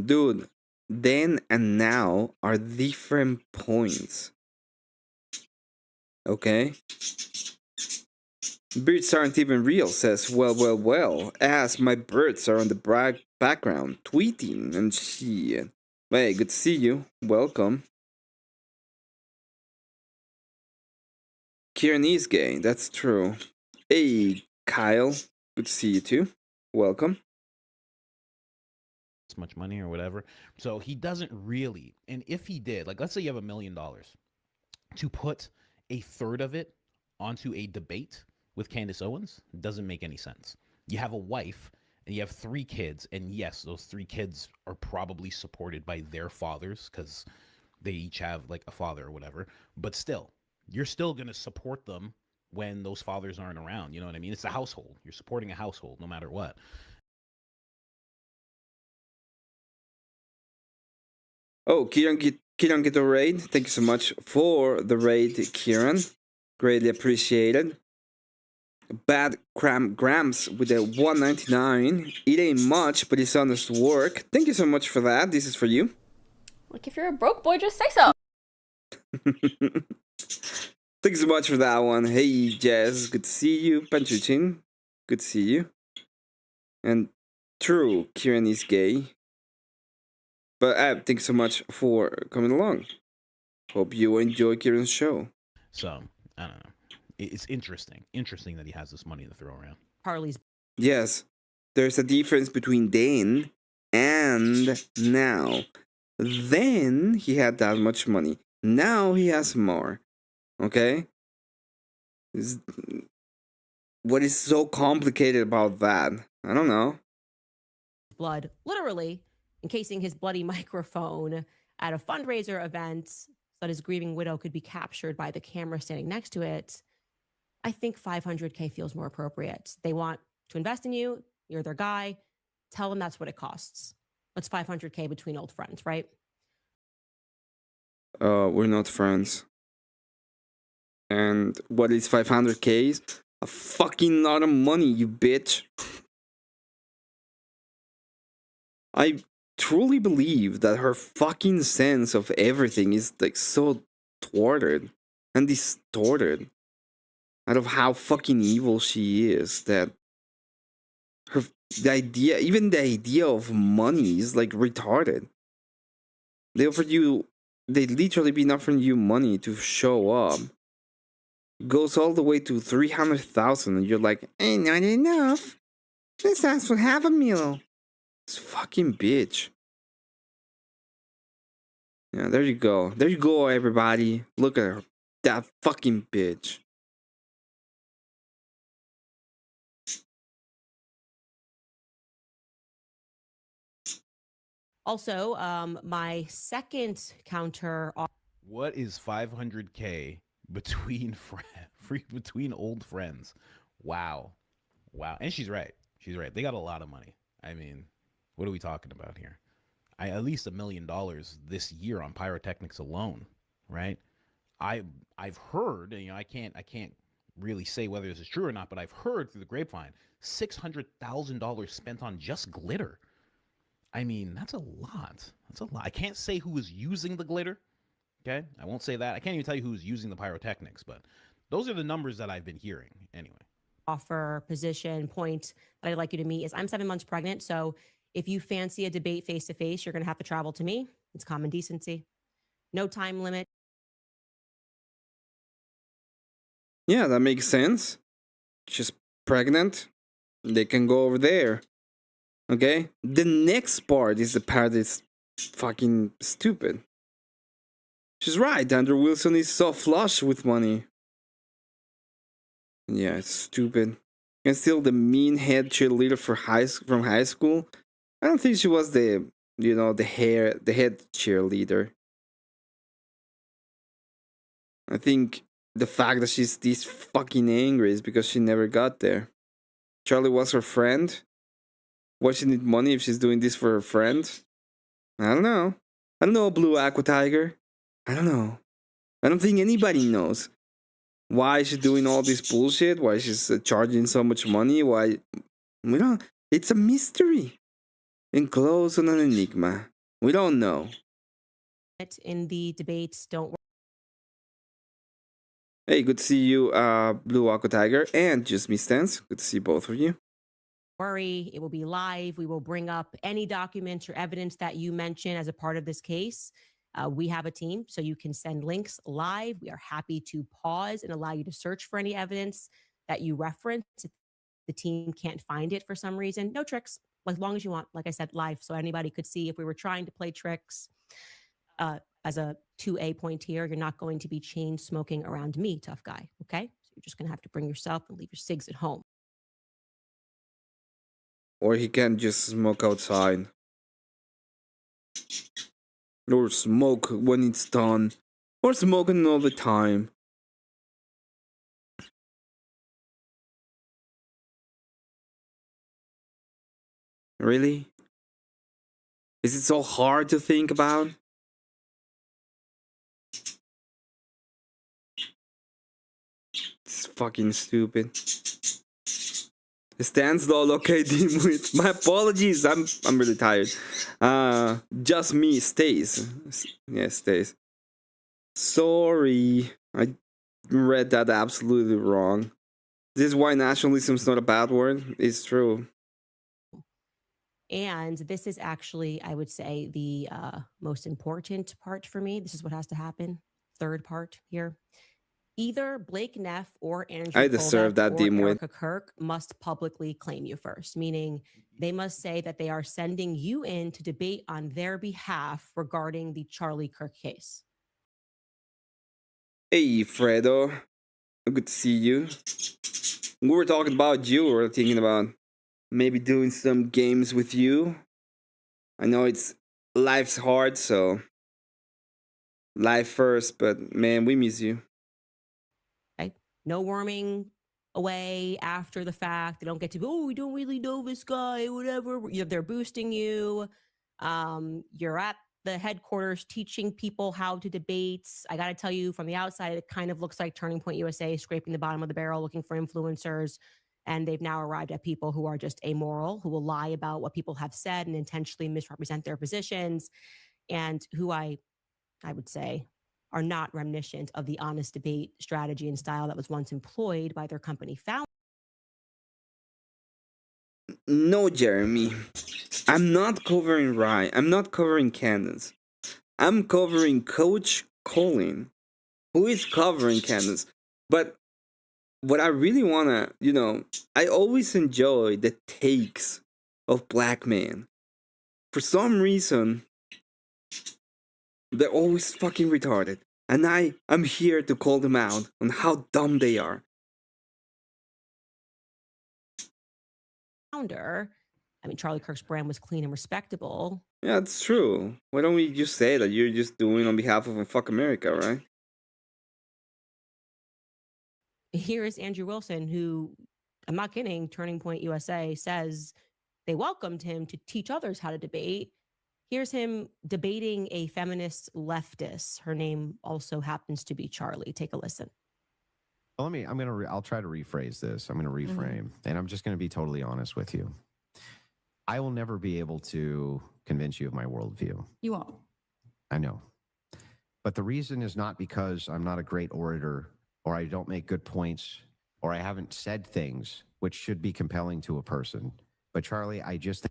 Dude, then and now are different points. Okay? Birds aren't even real, says, well, as my birds are on the background, tweeting and shit. Hey, good to see you. Welcome. Kieran is gay, that's true. Hey, Kyle. Good to see you too. Welcome. Much money or whatever. So he doesn't really, and if he did, like let's say you have $1 million, to put a third of it onto a debate with Candace Owens doesn't make any sense. You have a wife and you have 3 kids, and yes, those 3 kids are probably supported by their fathers because they each have like a father or whatever, but still, you're still going to support them when those fathers aren't around. You know what I mean? It's a household. You're supporting a household no matter what. Oh, Kieran get a raid. Thank you so much for the raid, Kieran. Greatly appreciated. Bad Grams with a 199. It ain't much, but it's honest work. Thank you so much for that. This is for you. Like, if you're a broke boy, just say so. Thanks so much for that one. Hey, Jazz. Good to see you. Panchuchin. Good to see you. And true, Kieran is gay. But thanks so much for coming along. Hope you enjoy Kieran's show. So, I don't know. It's interesting. Interesting that he has this money to throw around. Harley's Yes, there's a difference between then and now. Then he had that much money. Now he has more. Okay? What is so complicated about that? I don't know. blood, literally encasing his bloody microphone at a fundraiser event so that his grieving widow could be captured by the camera standing next to it. I think 500K feels more appropriate. They want to invest in you. You're their guy. Tell them that's what it costs. What's 500K between old friends, right? We're not friends. And what is 500K? A fucking lot of money, you bitch. I truly believe that her fucking sense of everything is like so thwarted and distorted out of how fucking evil she is, that the idea of money is like retarded. They literally been offering you money to show up. Goes all the way to 300,000 and you're like, ain't not enough. Let's ask for half a meal. This fucking bitch. Yeah, there you go. There you go, everybody. Look at her. That fucking bitch. Also, my second counter. What is 500K between between old friends? Wow. And she's right. They got a lot of money. I mean, what are we talking about here? At least $1 million this year on pyrotechnics alone, right? I've heard, I can't really say whether this is true or not, but I've heard through the grapevine $600,000 spent on just glitter. I mean, that's a lot. I can't say who was using the glitter. Okay, I won't say that. I can't even tell you who's using the pyrotechnics, but those are the numbers that I've been hearing anyway. Offer, position, point that I'd like you to meet is I'm 7 months pregnant. So if you fancy a debate face to face, you're going to have to travel to me. It's common decency. No time limit. Yeah, that makes sense. She's pregnant. They can go over there. Okay? The next part is the part that's fucking stupid. She's right. Andrew Wilson is so flush with money. Yeah, it's stupid. And still the mean head cheerleader from high school. I don't think she was the head cheerleader. I think the fact that she's this fucking angry is because she never got there. Charlie was her friend. Why she need money if she's doing this for her friend? I don't know, Blue Aqua Tiger. I don't know. I don't think anybody knows. Why is she doing all this bullshit? Why she's charging so much money? Why? We don't. It's a mystery. Enclosed on an enigma. We don't know. In the debates, don't worry. Hey, good to see you, Blue Aqua Tiger and Just Me Stance. Good to see both of you. It will be live. We will bring up any documents or evidence that you mention as a part of this case. We have a team, so you can send links live. We are happy to pause and allow you to search for any evidence that you reference. If the team can't find it for some reason, no tricks, as long as you want. Like I said, live, so anybody could see if we were trying to play tricks. As a 2A point here, you're not going to be chain smoking around me, tough guy, okay? So you're just going to have to bring yourself and leave your cigs at home. Or he can just smoke outside. Or smoke when it's done. Or smoking all the time. Really? Is it so hard to think about? It's fucking stupid. Stands lol. Okay, Dimwit. My apologies. I'm really tired. Just me stays. Yeah, stays. Sorry, I read that absolutely wrong. This is why nationalism is not a bad word. It's true. And this is actually, I would say, the most important part for me. This is what has to happen. Third part here. Either Blake Neff or Andrew I deserve Koldeck that or Dimwit. Erica Kirk must publicly claim you first, meaning they must say that they are sending you in to debate on their behalf regarding the Charlie Kirk case. Hey, Fredo. Good to see you. We were talking about you. We were thinking about maybe doing some games with you. I know life's hard, so life first, but man, we miss you. Okay? No worming away after the fact. They don't get to go, oh, we don't really know this guy, whatever. They're boosting you. You're at the headquarters teaching people how to debate. I got to tell you, from the outside, it kind of looks like Turning Point USA scraping the bottom of the barrel looking for influencers. And they've now arrived at people who are just amoral, who will lie about what people have said and intentionally misrepresent their positions, and who I would say are not reminiscent of the honest debate strategy and style that was once employed by their company founder. No, Jeremy. I'm not covering Ryan. I'm not covering Candace. I'm covering Coach Colin, who is covering Candace. But what I really wanna, I always enjoy the takes of black men. For some reason, they're always fucking retarded. And I'm here to call them out on how dumb they are. I mean, Charlie Kirk's brand was clean and respectable. Yeah, it's true. Why don't we just say that you're just doing on behalf of fuck America, right? Here is Andrew Wilson, who, I'm not kidding, Turning Point USA says they welcomed him to teach others how to debate. Here's him debating a feminist leftist. Her name also happens to be Charlie. Take a listen. Well, I'll try to rephrase this. I'm going to reframe, and I'm just going to be totally honest with you. I will never be able to convince you of my worldview. You won't. I know. But the reason is not because I'm not a great orator, or I don't make good points, or I haven't said things which should be compelling to a person. But Charlie, I just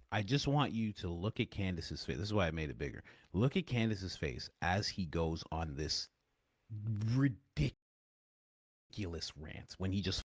want you to look at Candace's face. This is why I made it bigger. Look at Candace's face as he goes on this ridiculous rant when he just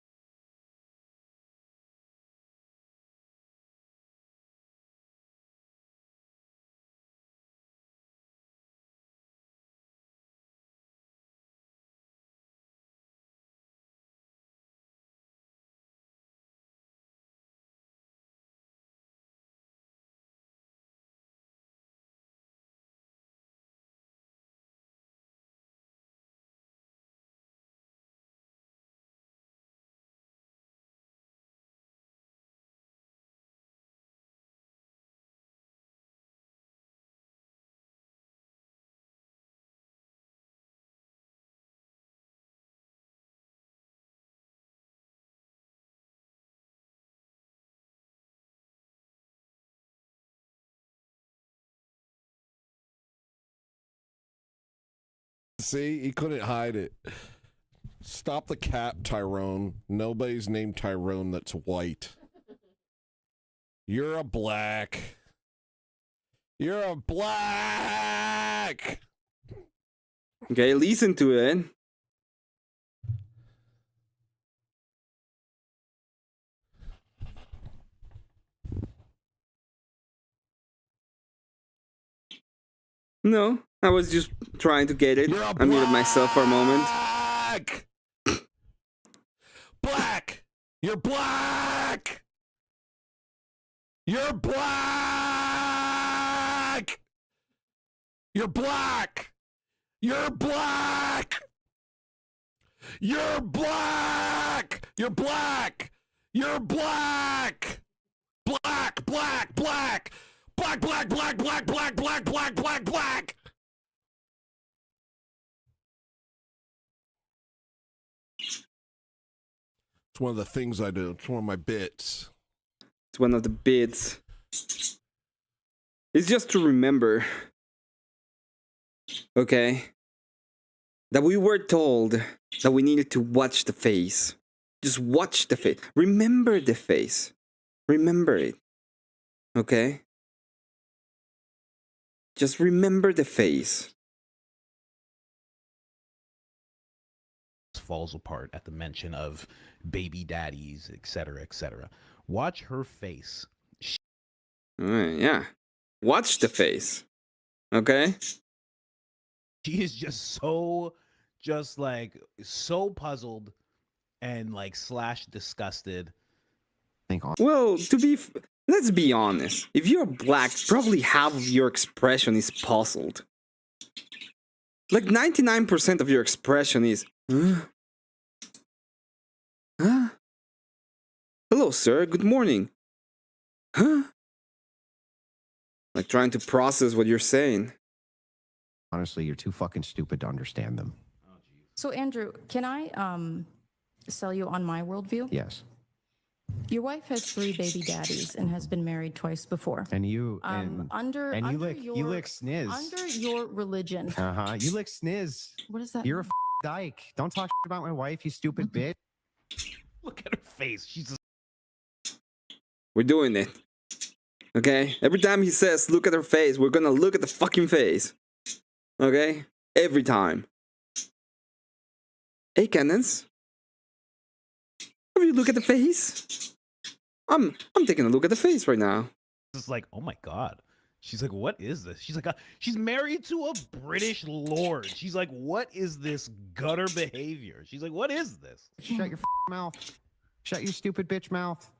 See, he couldn't hide it. Stop the cap, Tyrone. Nobody's named Tyrone that's white. You're a black. You're a black. Okay, listen to it. No, I was just trying to get it. I muted myself for a moment. Black! You're black! You're black! You're black! You're black! You're black! You're black! You're black! Black, black, black! Black, black, black, black, black, black, black, black, black! It's one of the things I do. It's one of my bits. It's one of the bits. It's just to remember, okay, that we were told that we needed to watch the face. Just watch the face. Remember the face. Remember it. Okay? Just remember the face. Falls apart at the mention of baby daddies, etc., etc. Watch her face. Yeah. Watch the face. Okay? She is just so puzzled and like / disgusted. Well, let's be honest. If you're black, probably half of your expression is puzzled. Like 99% of your expression is, huh? Huh? Hello, sir. Good morning. Huh? Like trying to process what you're saying. Honestly, you're too fucking stupid to understand them. So, Andrew, can I sell you on my worldview? Yes. Your wife has 3 baby daddies and has been married twice before. And you Under you your, lick sniz. under your religion. You lick sniz. What is that? You're a dyke. Don't talk about my wife, you stupid bitch. Look at her face. She's We're doing it. Okay? Every time he says, look at her face, we're gonna look at the fucking face. Okay? Every time. Hey, Cannons. Have you look at the face? I'm taking a look at the face right now. just like, oh my god. She's like, what is this? She's like, she's married to a British lord. She's like, what is this gutter behavior? She's like, what is this? Shut your mouth. Shut your stupid bitch mouth.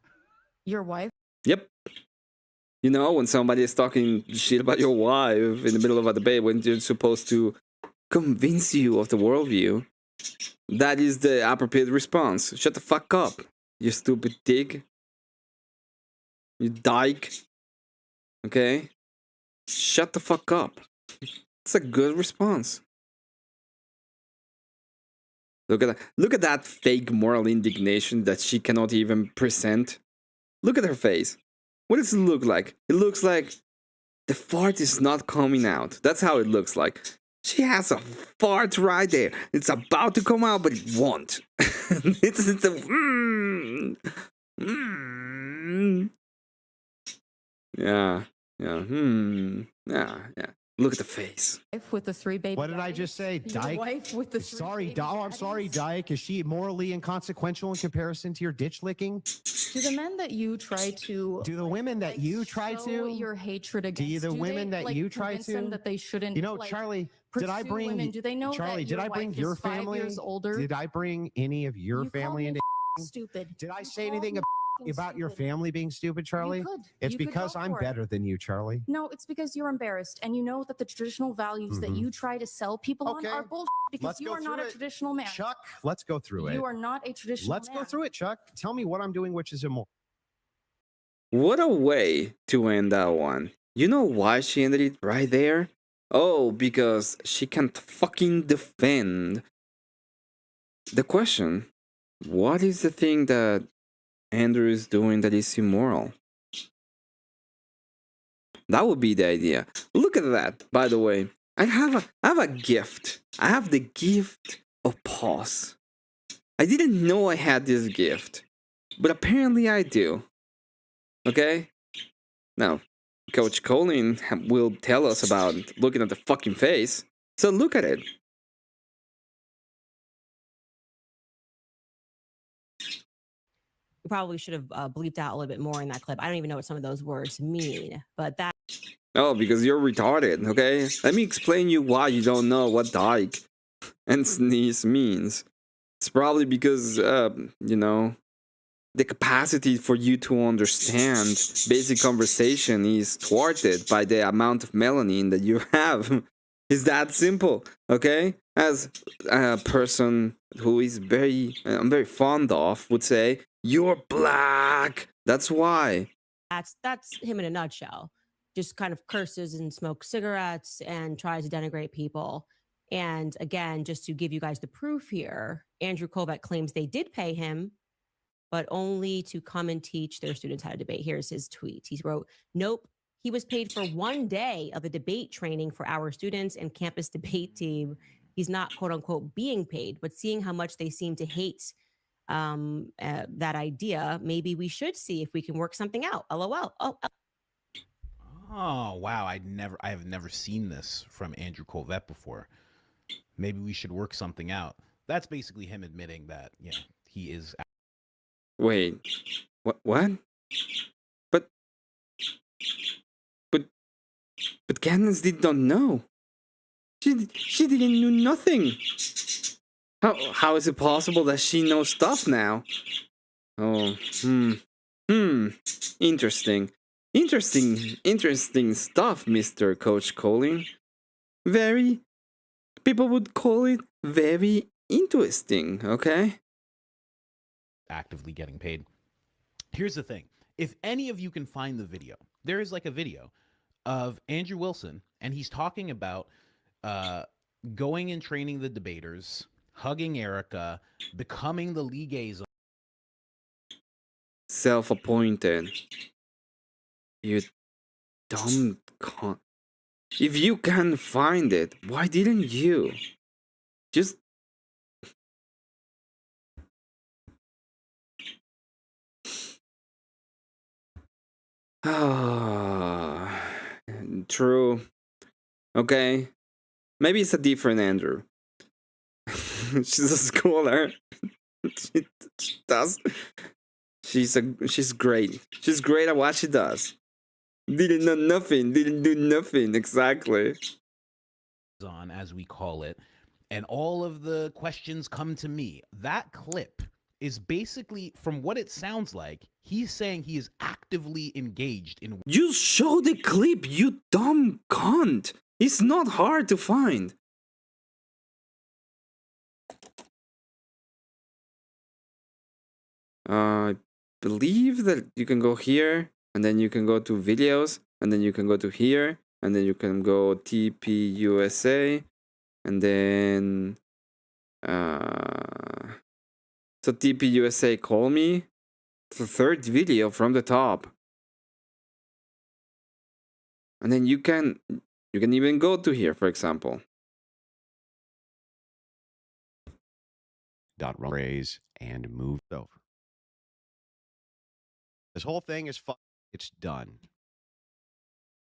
Your wife? Yep. You know, when somebody is talking shit about your wife in the middle of a debate when you're supposed to convince you of the worldview, that is the appropriate response. Shut the fuck up, you stupid dick. You dyke. Okay? Shut the fuck up. It's a good response. Look at that fake moral indignation that she cannot even present. Look at her face. What does it look like? It looks like the fart is not coming out. That's how it looks like. She has a fart right there. It's about to come out, but it won't. it's a Yeah. Yeah. Look at the face. Wife with the 3 baby What did I daddies? just say? Your Dyke? wife with the 3 Sorry, baby I'm sorry, daddies? Dyke. Is she morally inconsequential in comparison to your ditch licking? Do the men that you try to Do the women that you try show to? your hatred against? the do women they, that like, you try convince them to? that they shouldn't? You know, like, Charlie, did I pursue bring women? Do they know Charlie? that Did your I bring wife your is 5 family? years older? Did I bring any of your You call family me into? stupid? Did I You say call anything me about your stupid. family being stupid, Charlie? You could. It's You could because go I'm for it. better than you, Charlie. No, it's because you're embarrassed and you know that the traditional values that Mhm. you try to sell people Okay. on are bullshit because Let's you go are not through a it. traditional man. Chuck, let's go through it. You are not a traditional Let's go man. through it, Chuck. Tell me what I'm doing, which is immoral. What a way to end that one. You know why she ended it right there? Oh, because she can't fucking defend the question. What is the thing that Andrew is doing that is immoral? That would be the idea. Look at that, by the way. I have a gift. I have the gift of pause. I didn't know I had this gift, but apparently I do. Okay? Now, Coach Colin will tell us about looking at the fucking face. So look at it. We probably should have bleeped out a little bit more in that clip. I don't even know what some of those words mean, but that Oh, because you're retarded, okay? Let me explain you why you don't know what dyke and sneeze means. It's probably because, you know, the capacity for you to understand basic conversation is thwarted by the amount of melanin that you have. It's that simple, okay? As a person who is I'm very fond of would say, you're black. That's why. that's him in a nutshell. Just kind of curses and smokes cigarettes and tries to denigrate people. And again, just to give you guys the proof here, Andrew Kovac claims they did pay him but only to come and teach their students how to debate. Here's his tweet. He wrote, "Nope. He was paid for 1 day of the debate training for our students and campus debate team. He's not, quote unquote, being paid, but seeing how much they seem to hate that idea, maybe we should see if we can work something out. LOL." Oh wow, I have never seen this from Andrew Colvette before. Maybe we should work something out. That's basically him admitting that, you know, he is. Wait, what? What? But, but, but Candace did not know. She didn't know nothing. How is it possible that she knows stuff now? Oh, interesting. Interesting stuff, Mr. Coach Colin. People would call it very interesting, okay? Actively getting paid. Here's the thing. If any of you can find the video, there is like a video of Andrew Wilson, and he's talking about going and training the debaters, hugging Erica, becoming the liaison. Self-appointed. You dumb con. If you can find it, why didn't you? Just... Ah, true. Okay. Maybe it's a different Andrew. She's a scholar. she does. She's great. She's great at what she does. Didn't know nothing. Didn't do nothing. Exactly. On, as we call it, and all of the questions come to me. That clip is basically, from what it sounds like, he's saying he is actively engaged in. You show the clip, you dumb cunt. It's not hard to find. I believe that you can go here, and then you can go to videos, and then you can go to here, and then you can go TP USA, and then so TP USA call me. It's the third video from the top, and then you can even go to here, for example. Raise and move over. This whole thing is fun. It's done.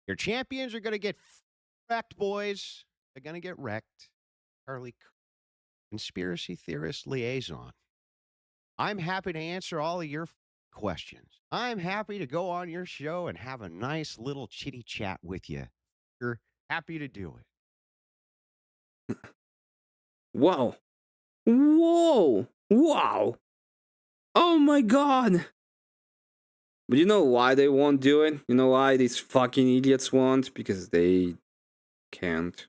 Your champions are going to get wrecked, boys. They're going to get wrecked. Charlie, conspiracy theorist liaison. I'm happy to answer all of your questions. I'm happy to go on your show and have a nice little chitty chat with you. You're happy to do it. Wow. Whoa. Wow. Oh my God. But you know why they won't do it? You know why these fucking idiots won't? Because they can't.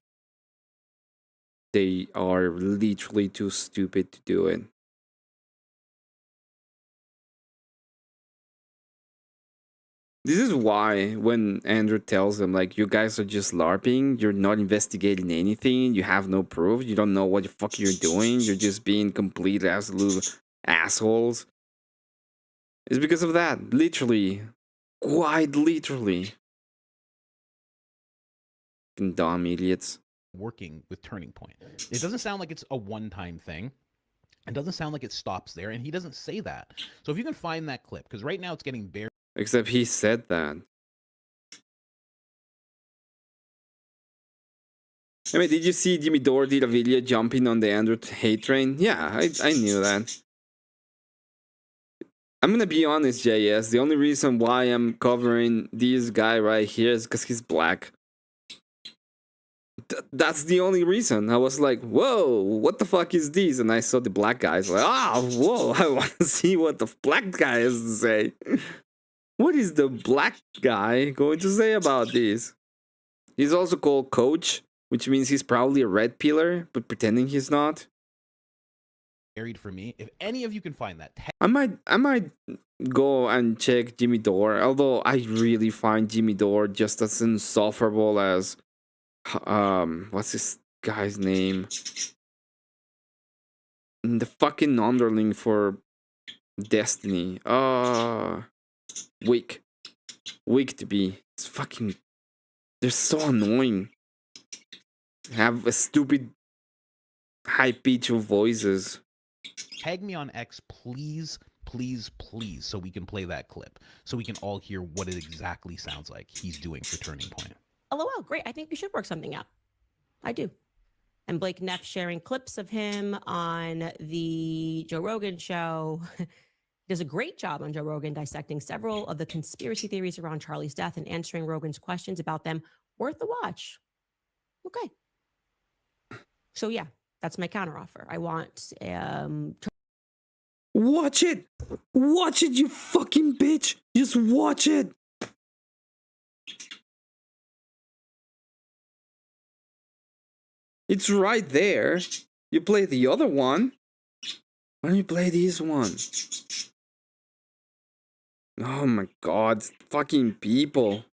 They are literally too stupid to do it. This is why when Andrew tells them, like, you guys are just LARPing, you're not investigating anything, you have no proof, you don't know what the fuck you're doing, you're just being complete absolute assholes. It's because of that. Literally. Quite literally. Fucking dumb idiots. Working with Turning Point. It doesn't sound like it's a one-time thing. It doesn't sound like it stops there, and he doesn't say that. So if you can find that clip, because right now it's getting buried. Except he said that. I mean, did you see Jimmy Dore did a video jumping on the Andrew hate train? Yeah, I knew that. I'm gonna be honest, JS. The only reason why I'm covering this guy right here is because he's black. That's the only reason. I was like, whoa, what the fuck is this? And I saw the black guys like, whoa, I want to see what the black guy has to say. What is the black guy going to say about this? He's also called Coach, which means he's probably a red pillar, but pretending he's not. Buried for me. If any of you can find that, I might go and check Jimmy Dore. Although I really find Jimmy Dore just as insufferable as what's this guy's name? The fucking underling for Destiny. Weak. Weak to be. It's fucking... They're so annoying. Have a stupid high pitch of voices. Tag me on X, please, please, please, so we can play that clip. So we can all hear what it exactly sounds like he's doing for Turning Point. LOL, great. I think we should work something out. I do. And Blake Neff sharing clips of him on the Joe Rogan show. He does a great job on Joe Rogan dissecting several of the conspiracy theories around Charlie's death and answering Rogan's questions about them. Worth the watch. Okay. So yeah, that's my counteroffer. I want Watch it! Watch it, you fucking bitch! Just watch it! It's right there. You play the other one. Why don't you play this one? Oh my god, fucking people.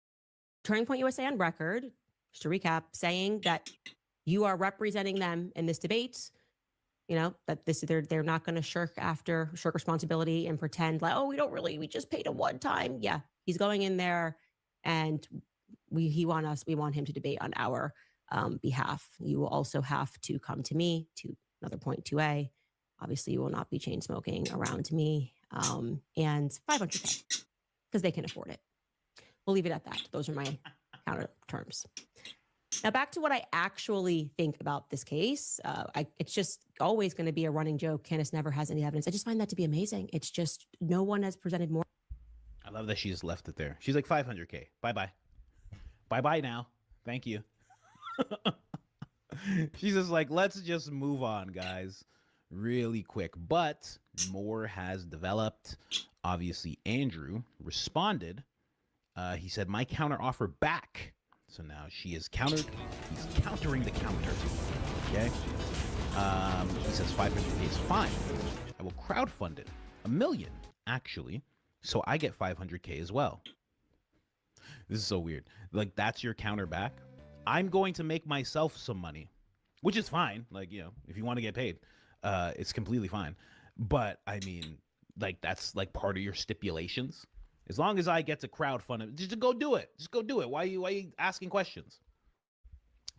Turning Point USA on record, just to recap, saying that you are representing them in this debate. You know, that they're not going to shirk responsibility and pretend like, oh, we just paid him one time. Yeah, he's going in there, and we want him to debate on our behalf. You will also have to come to me, to another point 2A. Obviously, you will not be chain smoking around me, and 500K because they can afford it. We'll leave it at that. Those are my counter terms. Now, back to what I actually think about this case. It's just always going to be a running joke. Candace never has any evidence. I just find that to be amazing. It's just no one has presented more. I love that she just left it there. She's like 500K. Bye-bye. Bye-bye now. Thank you. She's just like, let's just move on, guys. Really quick. But more has developed. Obviously, Andrew responded. He said, my counter offer back. So now she is countered. He's countering the counter. Okay. He says 500K is fine. I will crowdfund it. $1 million, actually. So I get 500K as well. This is so weird. Like, that's your counter back. I'm going to make myself some money, which is fine. Like, you know, if you want to get paid, it's completely fine. But I mean, like, that's like part of your stipulations. As long as I get to crowdfund it, just go do it. Just go do it. Why are you asking questions?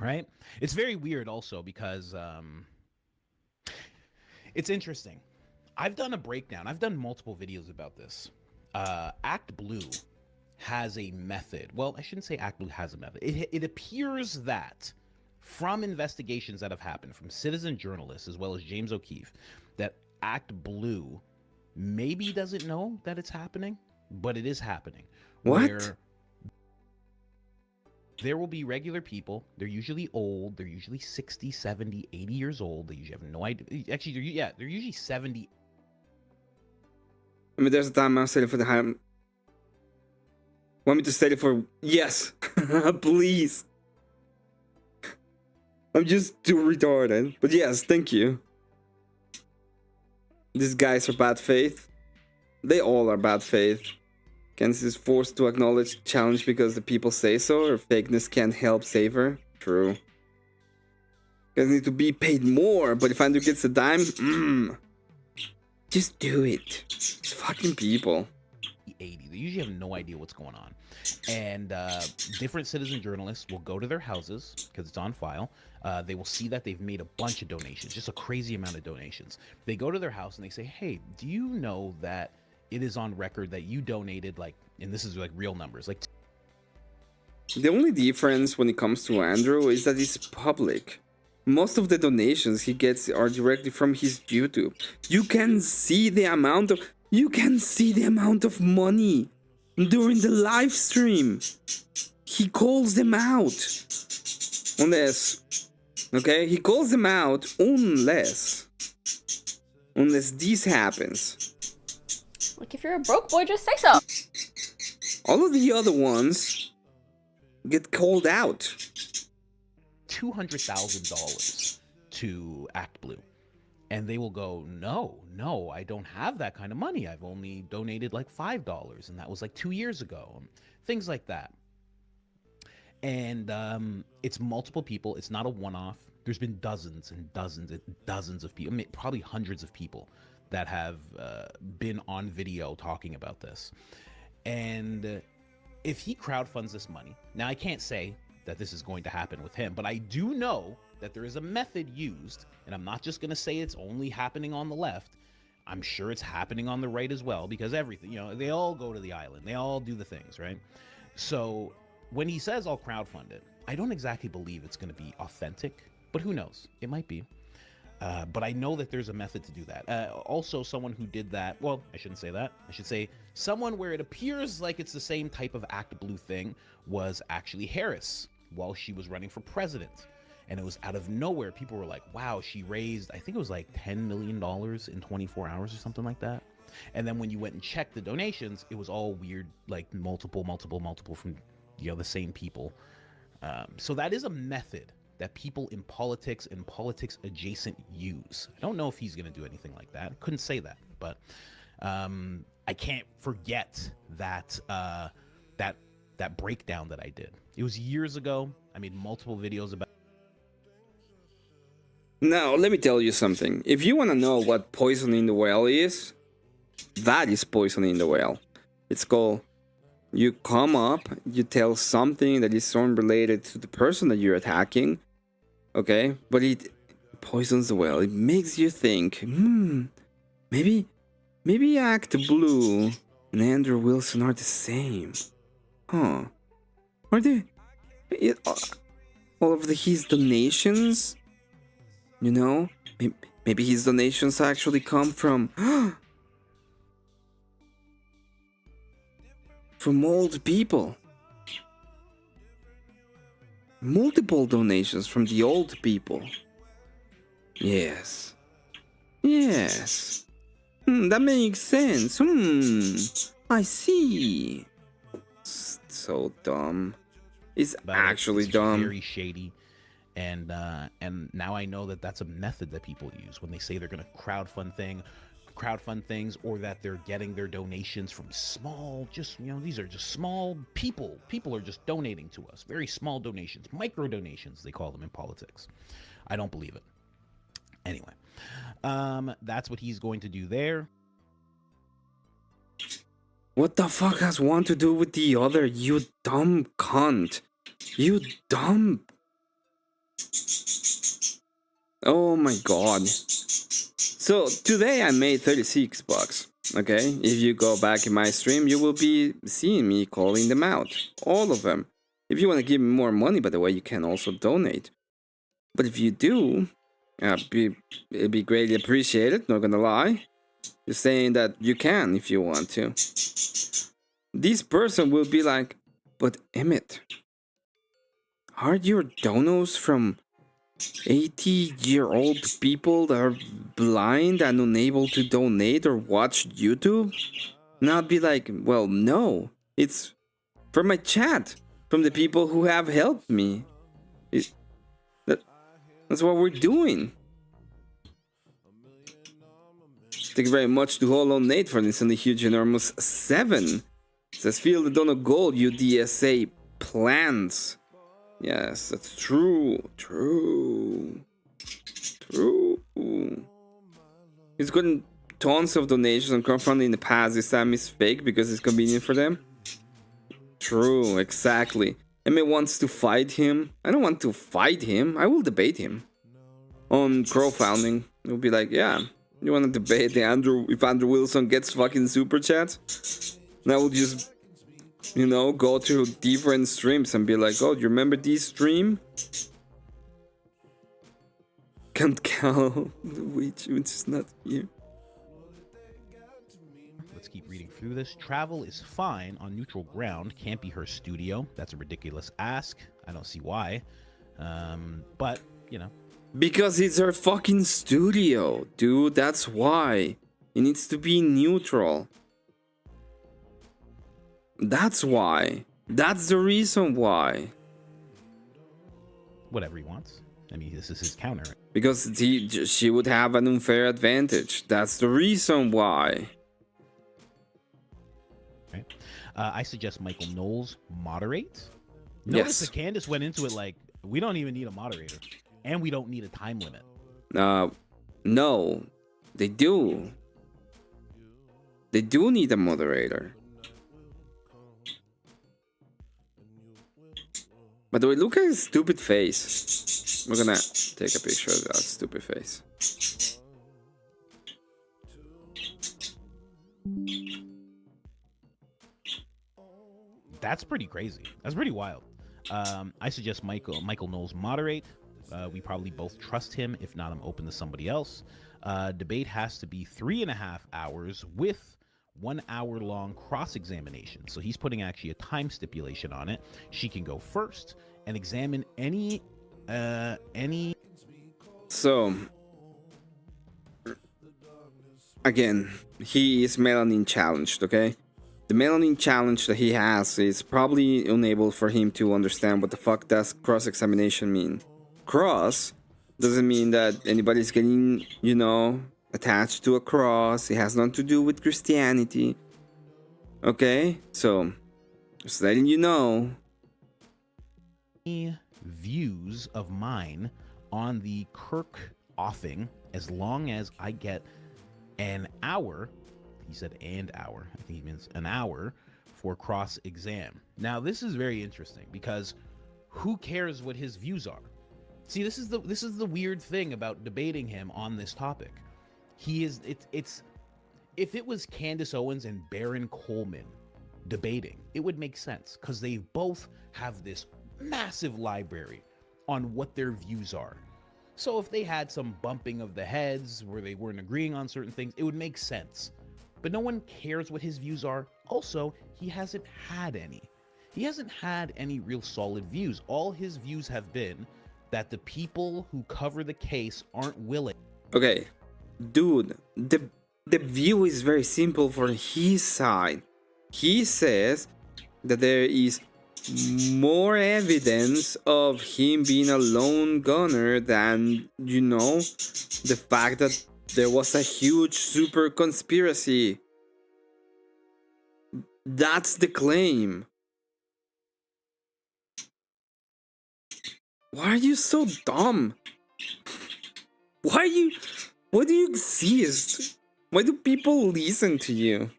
Right? It's very weird also because it's interesting. I've done a breakdown. I've done multiple videos about this. Act Blue has a method. Well, I shouldn't say Act Blue has a method. It appears that from investigations that have happened from citizen journalists as well as James O'Keefe, that Act Blue maybe doesn't know that it's happening, but it is happening. What? Where there will be regular people. They're usually old. They're usually 60, 70, 80 years old. They usually have no idea. Actually, they're usually 70. I mean, there's a time I'm setting for the high. Want me to set it for yes, please. I'm just too retarded. But yes, thank you. These guys are bad faith. They all are bad faith. Candace is forced to acknowledge challenge because the people say so, or fakeness can't help save her. True. Guys need to be paid more, but if Andrew gets a dime, just do it. It's fucking people. 80. They usually have no idea what's going on. And different citizen journalists will go to their houses because it's on file. They will see that they've made a bunch of donations, just a crazy amount of donations. They go to their house and they say, hey, do you know that it is on record that you donated, like, and this is like real numbers, like. The only difference when it comes to Andrew is that it's public. Most of the donations he gets are directly from his YouTube. You can see the amount of money during the live stream. He calls them out. Unless, okay, he calls them out unless this happens. Like, if you're a broke boy, just say so. All of the other ones get called out. $200,000 to Act Blue. And they will go, no, I don't have that kind of money. I've only donated like $5, and that was like 2 years ago. Things like that. And it's multiple people. It's not a one-off. There's been dozens and dozens and dozens of people, I mean, probably hundreds of people that have been on video talking about this. And if he crowdfunds this money, now I can't say that this is going to happen with him, but I do know that there is a method used, and I'm not just going to say it's only happening on the left. I'm sure it's happening on the right as well, because everything, they all go to the island. They all do the things, right? So when he says I'll crowdfund it, I don't exactly believe it's going to be authentic, but who knows? It might be. But I know that there's a method to do that. Also, someone who did that, well, I shouldn't say that. I should say someone where it appears like it's the same type of Act Blue thing was actually Harris while she was running for president. And it was out of nowhere. People were like, wow, she raised, I think it was like $10 million in 24 hours or something like that. And then when you went and checked the donations, it was all weird, like multiple from, the same people. So that is a method that people in politics and politics adjacent use. I don't know if he's going to do anything like that. Couldn't say that, but I can't forget that that breakdown that I did. It was years ago. I made multiple videos about. Now, let me tell you something. If you want to know what poisoning the well is, that is poisoning the well. It's called, you come up, you tell something that is unrelated to the person that you're attacking, okay? But it poisons the well. It makes you think, maybe Act Blue and Andrew Wilson are the same. Huh. Are they? All of his donations? Maybe his donations actually come from old people. Multiple donations from the old people. Yes. That makes sense. I see. So dumb. It's actually dumb. Very shady. And now I know that that's a method that people use when they say they're going to crowdfund things, or that they're getting their donations from small, these are just small people. People are just donating to us. Very small donations, micro donations, they call them in politics. I don't believe it. Anyway, that's what he's going to do there. What the fuck has one to do with the other, you dumb cunt? You dumb... Oh my god. So today I made $36, okay? If you go back in my stream, you will be seeing me calling them out. All of them. If you want to give me more money, by the way, you can also donate. But if you do, it'd be greatly appreciated, not gonna lie. Just saying that you can if you want to. This person will be like, but Emmet, are your donos from 80-year-old people that are blind and unable to donate or watch YouTube? And I'll be like, well, no. It's from my chat, from the people who have helped me. That's what we're doing. Thank you very much to Hollow Nate for this on the huge enormous 7. It says, feel the donut gold, UDSA plans. Yes, that's true. He's gotten tons of donations and crowdfunding in the past. This time is fake because it's convenient for them. True, exactly. Emmet wants to fight him. I don't want to fight him. I will debate him on crowdfunding. It'll be like, yeah, you want to debate if Andrew Wilson gets fucking super chat? And I will just, go to different streams and be like, oh, do you remember this stream? Can't count which is not here. Let's keep reading through this. Travel is fine on neutral ground. Can't be her studio. That's a ridiculous ask. I don't see why. But, Because it's her fucking studio, dude. That's why. It needs to be neutral. That's why. That's the reason why. Whatever he wants. I mean, this is his counter. Because she would have an unfair advantage. That's the reason why. Okay. I suggest Michael Knowles moderate. Notice that Candace went into it like, we don't even need a moderator. And we don't need a time limit. No, they do. They do need a moderator. By the way, look at his stupid face. We're gonna take a picture of that stupid face. That's pretty crazy. That's pretty wild. I suggest Michael Knowles moderate. We probably both trust him. If not, I'm open to somebody else. Debate has to be 3.5 hours with 1 hour long cross-examination. So he's putting actually a time stipulation on it. She can go first and examine any. So again, he is melanin challenged, okay? The melanin challenge that he has is probably unable for him to understand what the fuck does cross-examination mean. Cross doesn't mean that anybody's getting, you know, attached to a cross. It has nothing to do with Christianity. Okay? So, just letting you know. Views of mine on the Kirk offing, as long as I get an hour. He said an hour. I think he means an hour for cross exam. Now this is very interesting because who cares what his views are? See, this is the weird thing about debating him on this topic. It's if it was Candace Owens and Baron Coleman debating, it would make sense because they both have this massive library on what their views are. So if they had some bumping of the heads where they weren't agreeing on certain things, it would make sense. But no one cares what his views are. Also, he hasn't had any. He hasn't had any real solid views. All his views have been that the people who cover the case aren't willing. Okay, dude, the view is very simple for his side. He says that there is more evidence of him being a lone gunner than, you know, the fact that there was a huge super conspiracy. That's the claim. Why are you so dumb? Why do you exist? Why do people listen to you?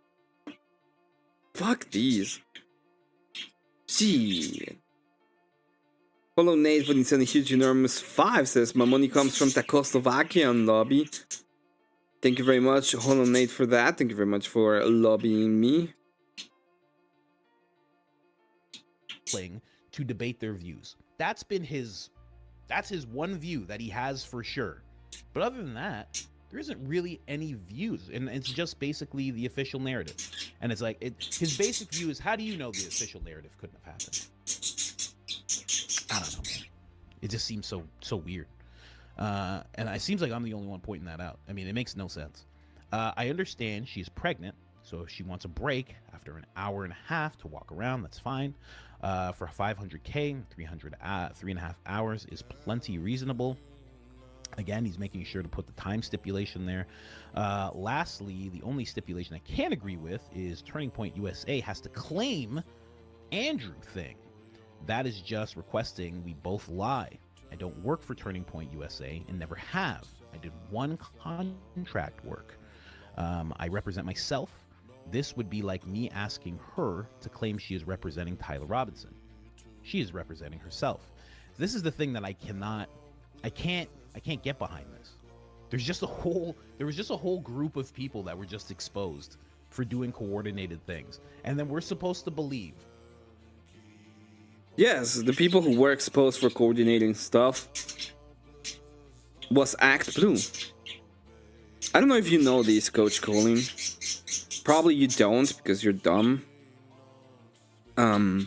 Fuck these. Gee. Follow Nate for the huge enormous 5 says my money comes from Czechoslovakian lobby. Thank you very much, Hollow Nate, for that. Thank you very much for lobbying me. To debate their views. That's his one view that he has for sure. But other than that, there isn't really any views, and it's just basically the official narrative. And it's like his basic view is, how do you know the official narrative couldn't have happened? I don't know, man. It just seems so weird. And it seems like I'm the only one pointing that out. I mean, it makes no sense. I understand she's pregnant, so if she wants a break after an hour and a half to walk around, that's fine. For 500K, 3.5 hours is plenty reasonable. Again, he's making sure to put the time stipulation there. Lastly, the only stipulation I can't agree with is Turning Point USA has to claim Andrew thing. That is just requesting we both lie. I don't work for Turning Point USA and never have. I did one contract work. I represent myself. This would be like me asking her to claim she is representing Tyler Robinson. She is representing herself. This is the thing that I can't get behind this. There was just a whole group of people that were just exposed for doing coordinated things. And then we're supposed to believe. Yes, the people who were exposed for coordinating stuff was Act Blue. I don't know if you know this, Coach Colin. Probably you don't because you're dumb. But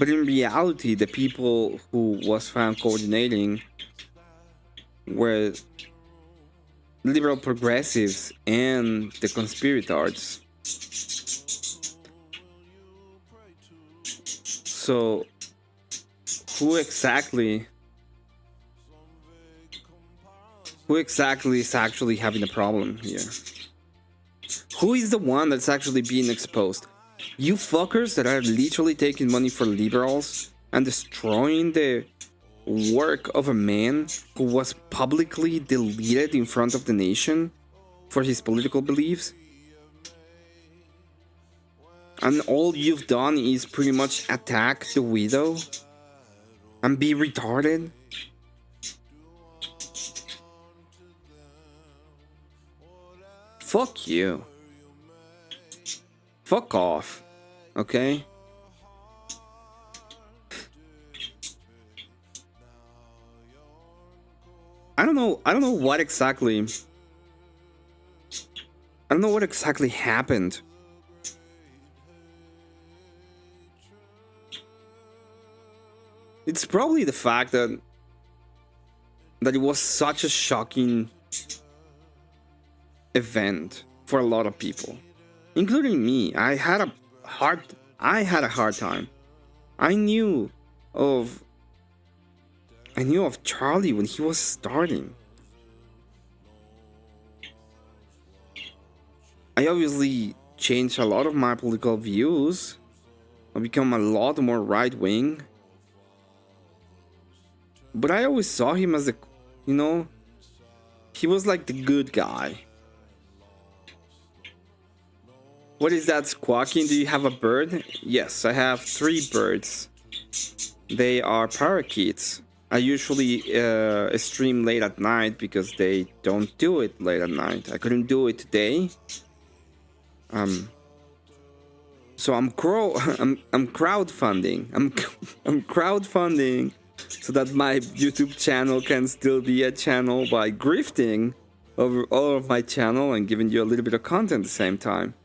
in reality, the people who was found coordinating were liberal progressives and the conspirators. So, who exactly is actually having a problem here? Who is the one that's actually being exposed? You fuckers that are literally taking money for liberals and destroying the work of a man who was publicly deleted in front of the nation for his political beliefs? and all you've done is pretty much attack the widow and be retarded? Fuck you. Fuck off. Okay? I don't know what exactly happened. It's probably the fact that it was such a shocking event for a lot of people, including me. I had a hard time. I knew of Charlie when he was starting. I obviously changed a lot of my political views. I've become a lot more right-wing. But I always saw him as he was like the good guy. What is that squawking? Do you have a bird? Yes, I have 3 birds. They are parakeets. I usually stream late at night because they don't do it late at night. I couldn't do it today. So I'm crowdfunding. I'm crowdfunding so that my YouTube channel can still be a channel by grifting over all of my channel and giving you a little bit of content at the same time.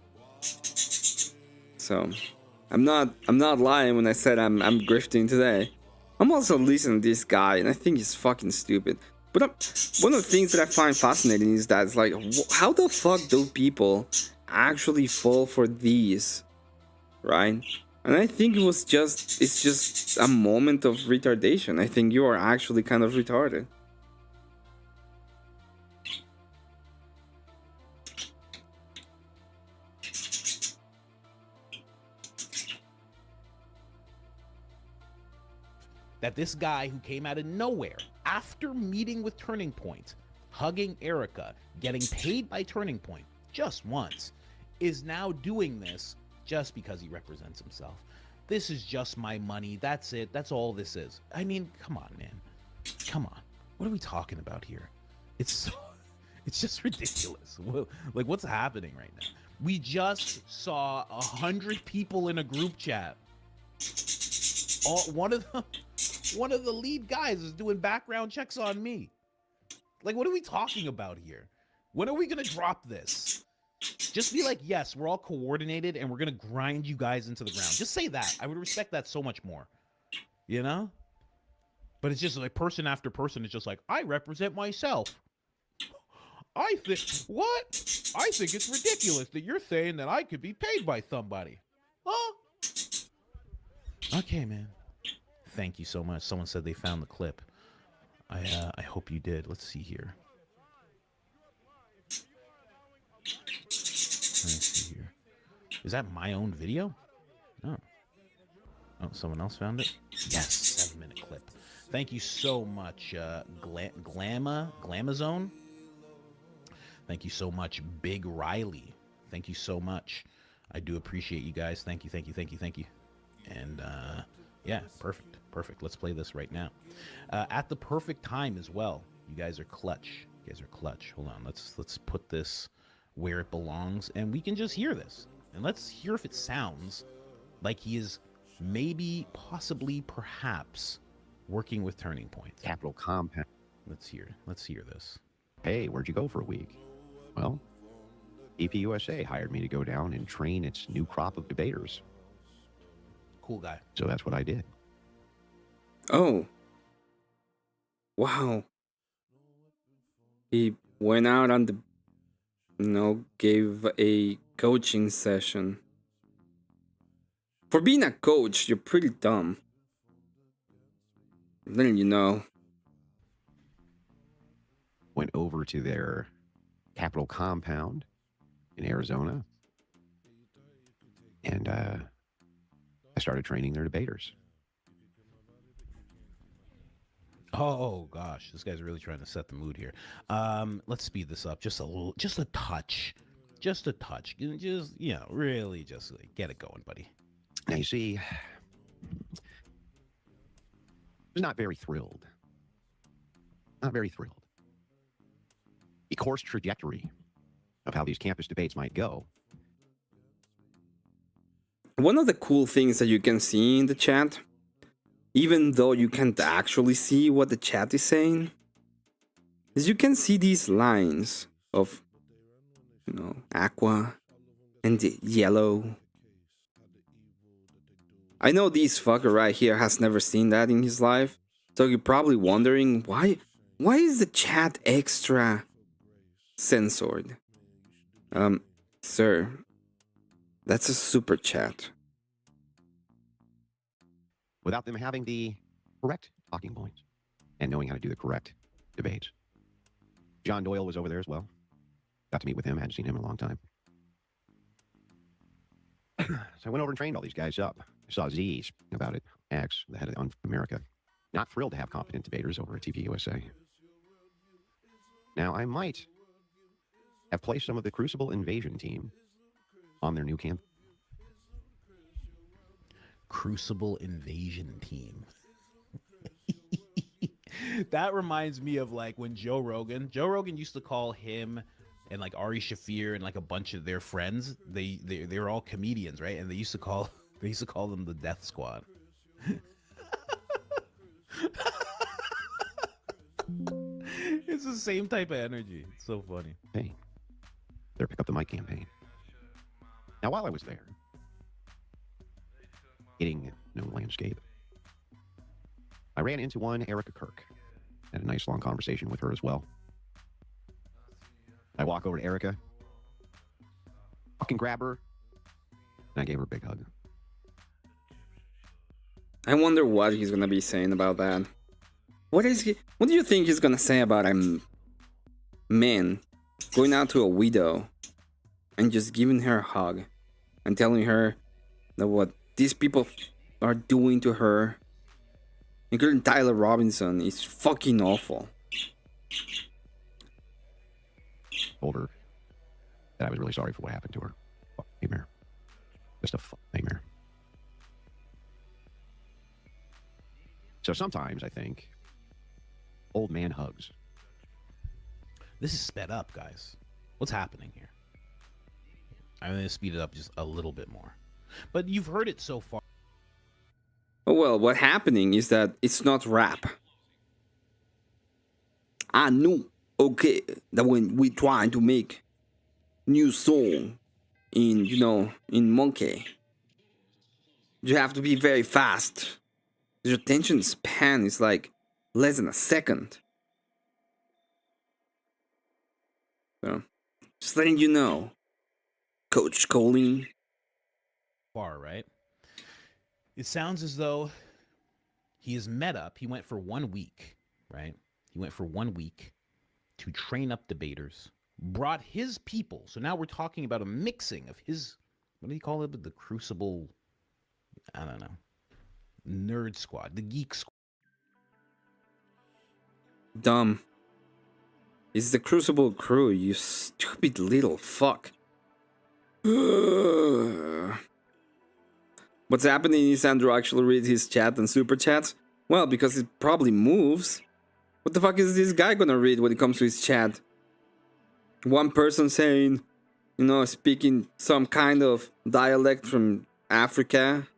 So I'm not lying when I said I'm grifting today. I'm also listening to this guy and I think he's fucking stupid. But one of the things that I find fascinating is that it's like, how the fuck do people actually fall for these, right? And I think it's just a moment of retardation. I think you are actually kind of retarded. That this guy who came out of nowhere after meeting with Turning Point, hugging Erica, getting paid by Turning Point just once, is now doing this just because he represents himself. This is just my money. That's it. That's all this is. I mean, come on, man. Come on. What are we talking about here? It's just ridiculous. Like, what's happening right now? We just saw 100 people in a group chat. One of the lead guys is doing background checks on me. Like, what are we talking about here? When are we gonna drop this? Just be like, yes, we're all coordinated and we're gonna grind you guys into the ground. Just say that. I would respect that so much more. You know? But it's just like person after person is just like, I represent myself. I think it's ridiculous that you're saying that I could be paid by somebody. Huh? Okay, man. Thank you so much. Someone said they found the clip. I hope you did. Let's see here. Let's see here. Is that my own video? Oh, someone else found it? Yes, 7-minute clip. Thank you so much, Glamazone. Thank you so much, Big Riley. Thank you so much. I do appreciate you guys. Thank you. And yeah, perfect. Let's play this right now. At the perfect time as well. You guys are clutch. Hold on. Let's put this where it belongs, and we can just hear this. And let's hear if it sounds like he is maybe, possibly, perhaps working with Turning Point. Capital Compound. Let's hear this. Hey, where'd you go for a week? Well, EPUSA hired me to go down and train its new crop of debaters. Cool guy. So that's what I did. Oh. Wow. He went out on the, gave a coaching session. For being a coach, you're pretty dumb. Then you know. Went over to their Capitol compound in Arizona. And I started training their debaters. Oh gosh, this guy's really trying to set the mood here. Let's speed this up just a touch. Just a touch. Just, really just like, get it going, buddy. Now, you see, I'm not very thrilled. Not very thrilled. The course trajectory of how these campus debates might go. One of the cool things that you can see in the chat, even though you can't actually see what the chat is saying, is you can see these lines of, aqua and the yellow. I know this fucker right here has never seen that in his life, so you're probably wondering why is the chat extra censored? Sir, that's a super chat. Without them having the correct talking points and knowing how to do the correct debates. John Doyle was over there as well. Got to meet with him. Hadn't seen him in a long time. So I went over and trained all these guys up. I saw Z speaking about it. X, the head of America. Not thrilled to have competent debaters over at TV USA. Now, I might have placed some of the Crucible Invasion team on their new camp. Crucible Invasion team. That reminds me of like when Joe Rogan used to call him and like Ari Shaffir and like a bunch of their friends, they were all comedians, right? And they used to call them the Death Squad. It's the same type of energy. It's so funny. Hey, their Pick Up the Mic campaign. Now, while I was there, hitting no landscape, I ran into one Erica Kirk. Had a nice long conversation with her as well. I walk over to Erica, fucking grab her, and I gave her a big hug. I wonder what he's gonna be saying about that. What do you think he's gonna say about a man going out to a widow and just giving her a hug and telling her that what these people are doing to her, including Tyler Robinson, is fucking awful. Told her that I was really sorry for what happened to her. Fuck nightmare. Just a fuck nightmare. So sometimes I think old man hugs. This is sped up, guys. What's happening here? I'm going to speed it up just a little bit more. But you've heard it so far. Oh, well, what's happening is that it's not rap. I know, okay, that when we try to make new song in Monkey, you have to be very fast. Your attention span is like less than a second. So, just letting you know, Coach Colleen. Far, right? It sounds as though he is met up. He went for 1 week, right? He went for 1 week to train up debaters, brought his people. So now we're talking about a mixing of his, what do you call it? The Crucible, I don't know, nerd squad, the geek squad. Dumb. It's the Crucible crew, you stupid little fuck. What's happening is Andrew actually reads his chat and super chats. Well, because it probably moves. What the fuck is this guy gonna read when it comes to his chat? One person saying, speaking some kind of dialect from Africa.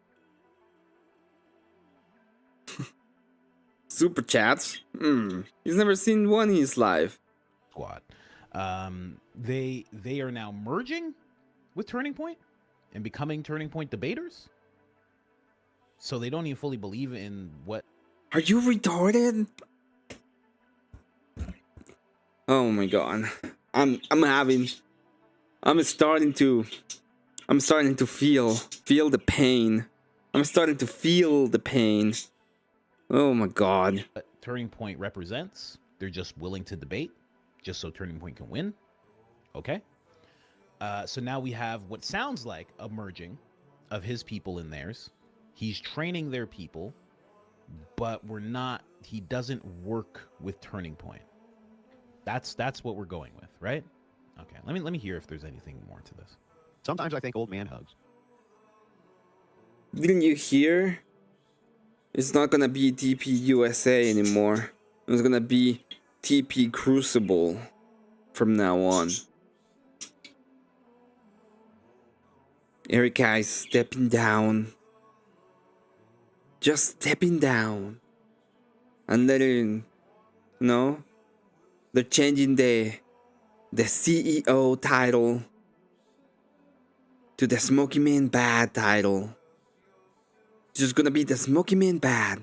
Super chats? He's never seen one in his life. Squad. They are now merging with Turning Point and becoming Turning Point debaters. So they don't even fully believe in what. Are you retarded? Oh my god. I'm starting to feel the pain. I'm starting to feel the pain. Oh my god. What Turning Point represents. They're just willing to debate just so Turning Point can win. Okay. So now we have what sounds like a merging of his people and theirs. He's training their people, but he doesn't work with Turning Point. That's what we're going with, right? Okay, let me hear if there's anything more to this. Sometimes I think old man hugs. Didn't you hear? It's not gonna be TP USA anymore. It's gonna be TP Crucible from now on. Erica is stepping down. Just stepping down. And then, no, they're changing the CEO title to the Smoky Man Bad title. Just gonna be the Smoky Man Bad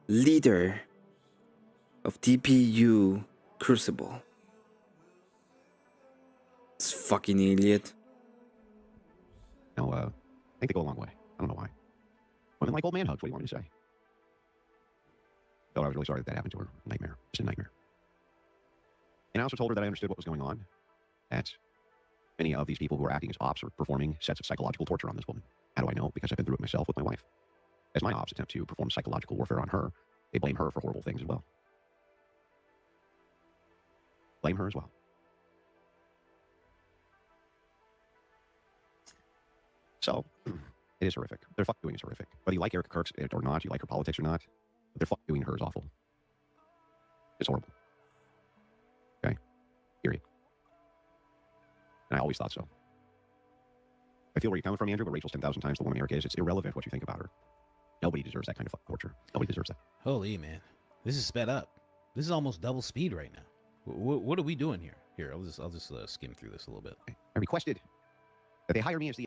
leader of TPU Crucible. This fucking idiot. No, I think they go a long way. I don't know why. Women like old man hugs. What do you want me to say? Oh, I was really sorry that happened to her. Nightmare. It's a nightmare. And I also told her that I understood what was going on. That many of these people who are acting as ops are performing sets of psychological torture on this woman. How do I know? Because I've been through it myself with my wife. As my ops attempt to perform psychological warfare on her, they blame her for horrible things as well. Blame her as well. So, it is horrific. Their fuck doing is horrific. Whether you like Erica Kirk's or not, you like her politics or not, what their fuck doing to her is awful. It's horrible. Okay? Period. And I always thought so. I feel where you're coming from, Andrew, but Rachel's 10,000 times the woman Erica is. It's irrelevant what you think about her. Nobody deserves that kind of fuck torture. Nobody deserves that. Holy man, this is sped up. This is almost double speed right now. What are we doing here? Here, I'll just skim through this a little bit. I requested that they hire me as the...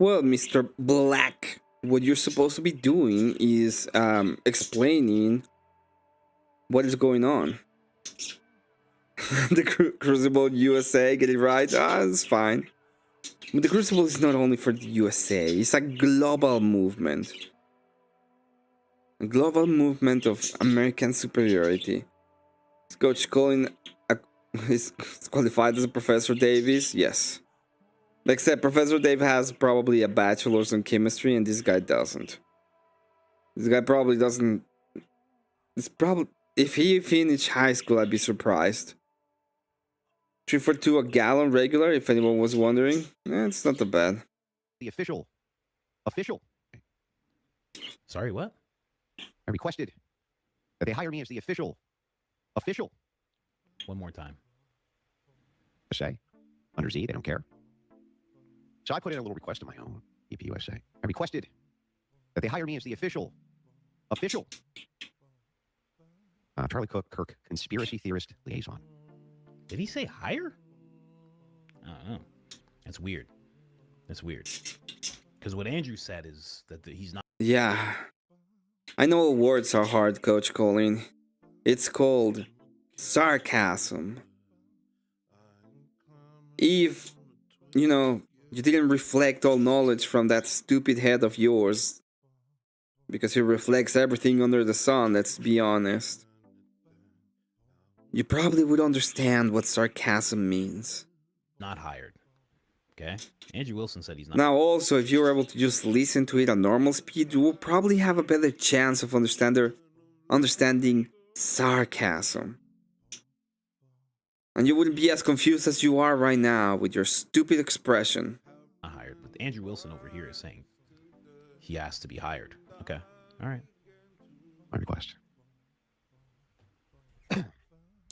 Well, Mr. Black, what you're supposed to be doing is explaining what is going on. The Crucible USA, get it right? It's fine. But the Crucible is not only for the USA, it's a global movement. A global movement of American superiority. Is Coach Colin is qualified as a Professor Davis? Yes. Except Professor Dave has probably a bachelor's in chemistry and this guy doesn't. This guy probably doesn't... It's probably... If he finished high school, I'd be surprised. 3 for 2 a gallon regular, if anyone was wondering. It's not that bad. The official. Sorry, what? I requested that they hire me as the official. One more time. Say, under Z, they don't care. So I put in a little request of my own, EPUSA. I requested that they hire me as the official. Charlie Kirk, conspiracy theorist liaison. Did he say hire? I don't know. That's weird. Because what Andrew said is that he's not. Yeah. I know words are hard, Coach Colin. It's called sarcasm. If, you didn't reflect all knowledge from that stupid head of yours, because he reflects everything under the sun, let's be honest, you probably would understand what sarcasm means. Not hired. Okay? Andrew Wilson said he's not. Now also, if you were able to just listen to it at normal speed, you will probably have a better chance of understanding sarcasm. And you wouldn't be as confused as you are right now with your stupid expression. Not hired, but Andrew Wilson over here is saying he has to be hired. Okay. All right. My request.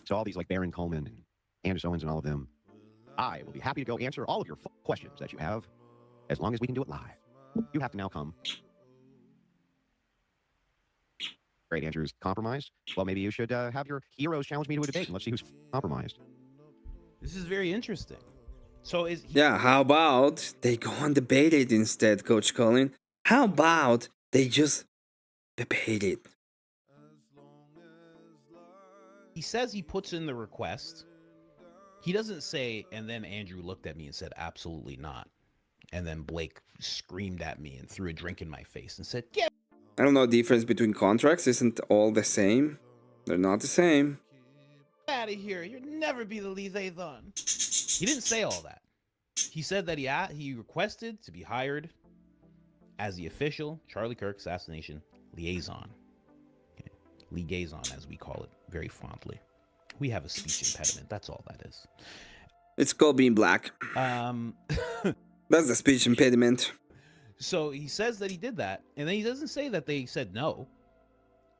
So all these like Baron Coleman and Anders Owens and all of them, I will be happy to go answer all of your questions that you have, as long as we can do it live. You have to now come. Great, Andrew's compromised. Well, maybe you should have your heroes challenge me to a debate, and let's see who's compromised. This is very interesting. So yeah, how about they go and debate it instead, Coach Colin? How about they just debate it? He says he puts in the request. He doesn't say, and then Andrew looked at me and said, absolutely not. And then Blake screamed at me and threw a drink in my face and said, yeah. I don't know the difference between contracts. Isn't all the same? They're not the same. Get out of here. You'll never be the liaison. He didn't say all that. He said that he requested to be hired as the official Charlie Kirk assassination liaison. Okay. Liaison, as we call it very fondly. We have a speech impediment. That's all that is. It's called being black. That's the speech impediment. So he says that he did that, and then he doesn't say that they said no.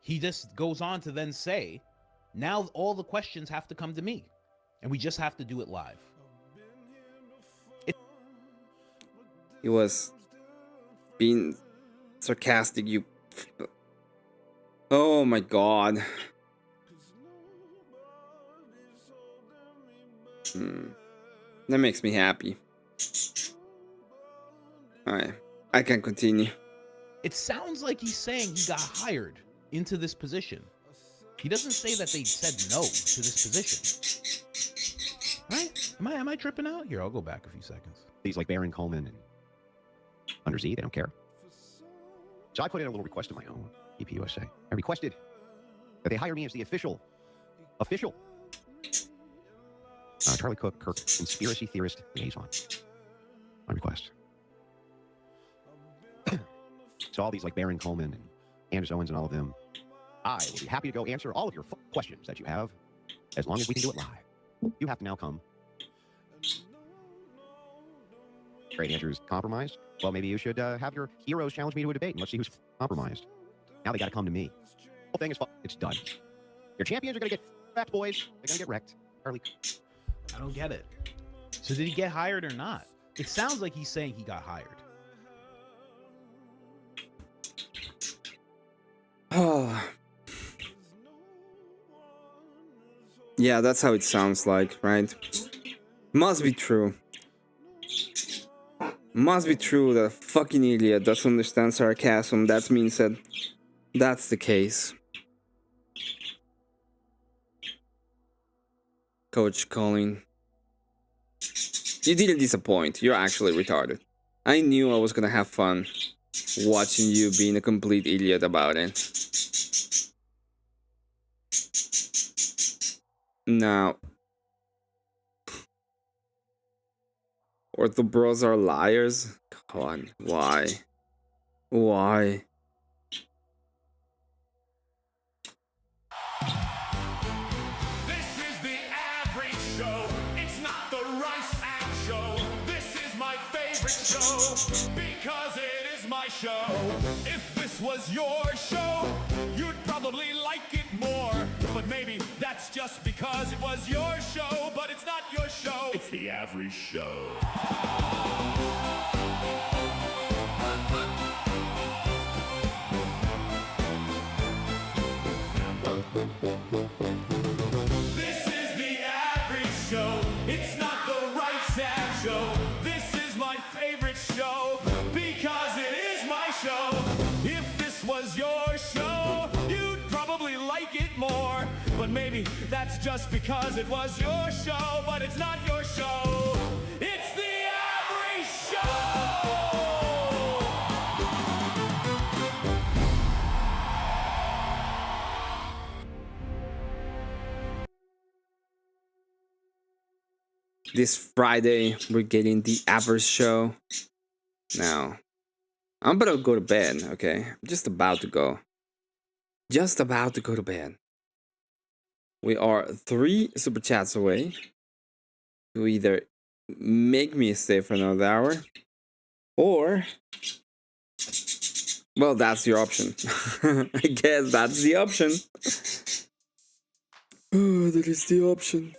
He just goes on to then say, now all the questions have to come to me, and we just have to do it live. He was being sarcastic. Oh my god. That makes me happy. Alright, I can continue. It sounds like he's saying he got hired into this position. He doesn't say that they said no to this position. Right? Am I tripping out? Here, I'll go back a few seconds. These like Baron Coleman and Under Z, they don't care. So I put in a little request of my own, EPUSA. I requested that they hire me as the official Charlie Kirk conspiracy theorist liaison. My request. So all these like Baron Coleman and Anders Owens and all of them, I will be happy to go answer all of your questions that you have, as long as we can do it live. You have to now come. Great, Andrew's compromised. Well, maybe you should have your heroes challenge me to a debate and let's see who's compromised. Now they got to come to me. The whole thing is it's done. Your champions are going to get wrecked, boys. They're going to get wrecked. Charlie. I don't get it. So did he get hired or not? It sounds like he's saying he got hired. Oh. Yeah, that's how it sounds like, right? Must be true. Must be true that a fucking idiot doesn't understand sarcasm. That means that that's the case. Coach Colin, you didn't disappoint. You're actually retarded. I knew I was gonna have fun watching you being a complete idiot about it. Now, Ortho Bros are liars? Come on, why? Why? This is the average show. It's not the Rice Act show. This is my favorite show because it is my show. If this was your show, you'd probably like it more. But maybe that's just because it was your show, but it's not your show. It's the average show. This is the average show. It's not the right sad show. This is my favorite show because it is my show. If this was your show, you'd probably like it more. But maybe that's just because it was your show, but it's not your show. It's the average show. This Friday, we're getting the average show. Now, I'm about to go to bed, okay? I'm just about to go. Just about to go to bed. We are 3 super chats away to either make me stay for another hour or, well, that's your option. I guess that's the option. Oh, that is the option.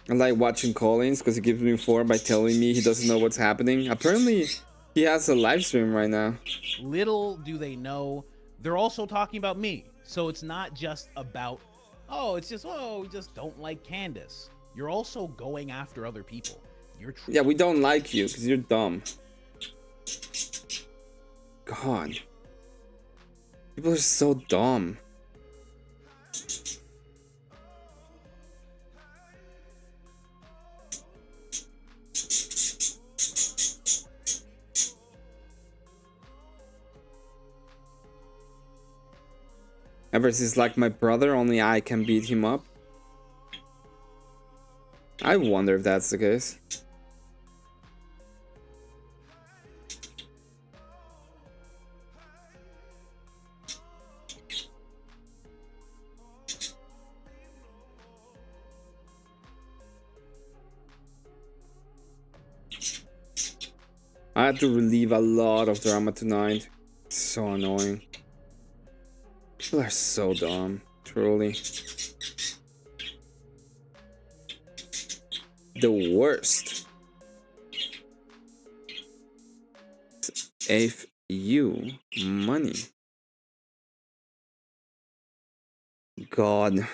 I like watching Collins because he gives me informed by telling me he doesn't know what's happening. Apparently, he has a live stream right now. Little do they know, they're also talking about me. So it's not just about, oh, it's just, oh, we just don't like Candace. You're also going after other people. You're Yeah, we don't like you because you're dumb. God. People are so dumb. Ever since like my brother, only I can beat him up. I wonder if that's the case. I had to relieve a lot of drama tonight. It's so annoying. People are so dumb, truly. The worst. If you money. God.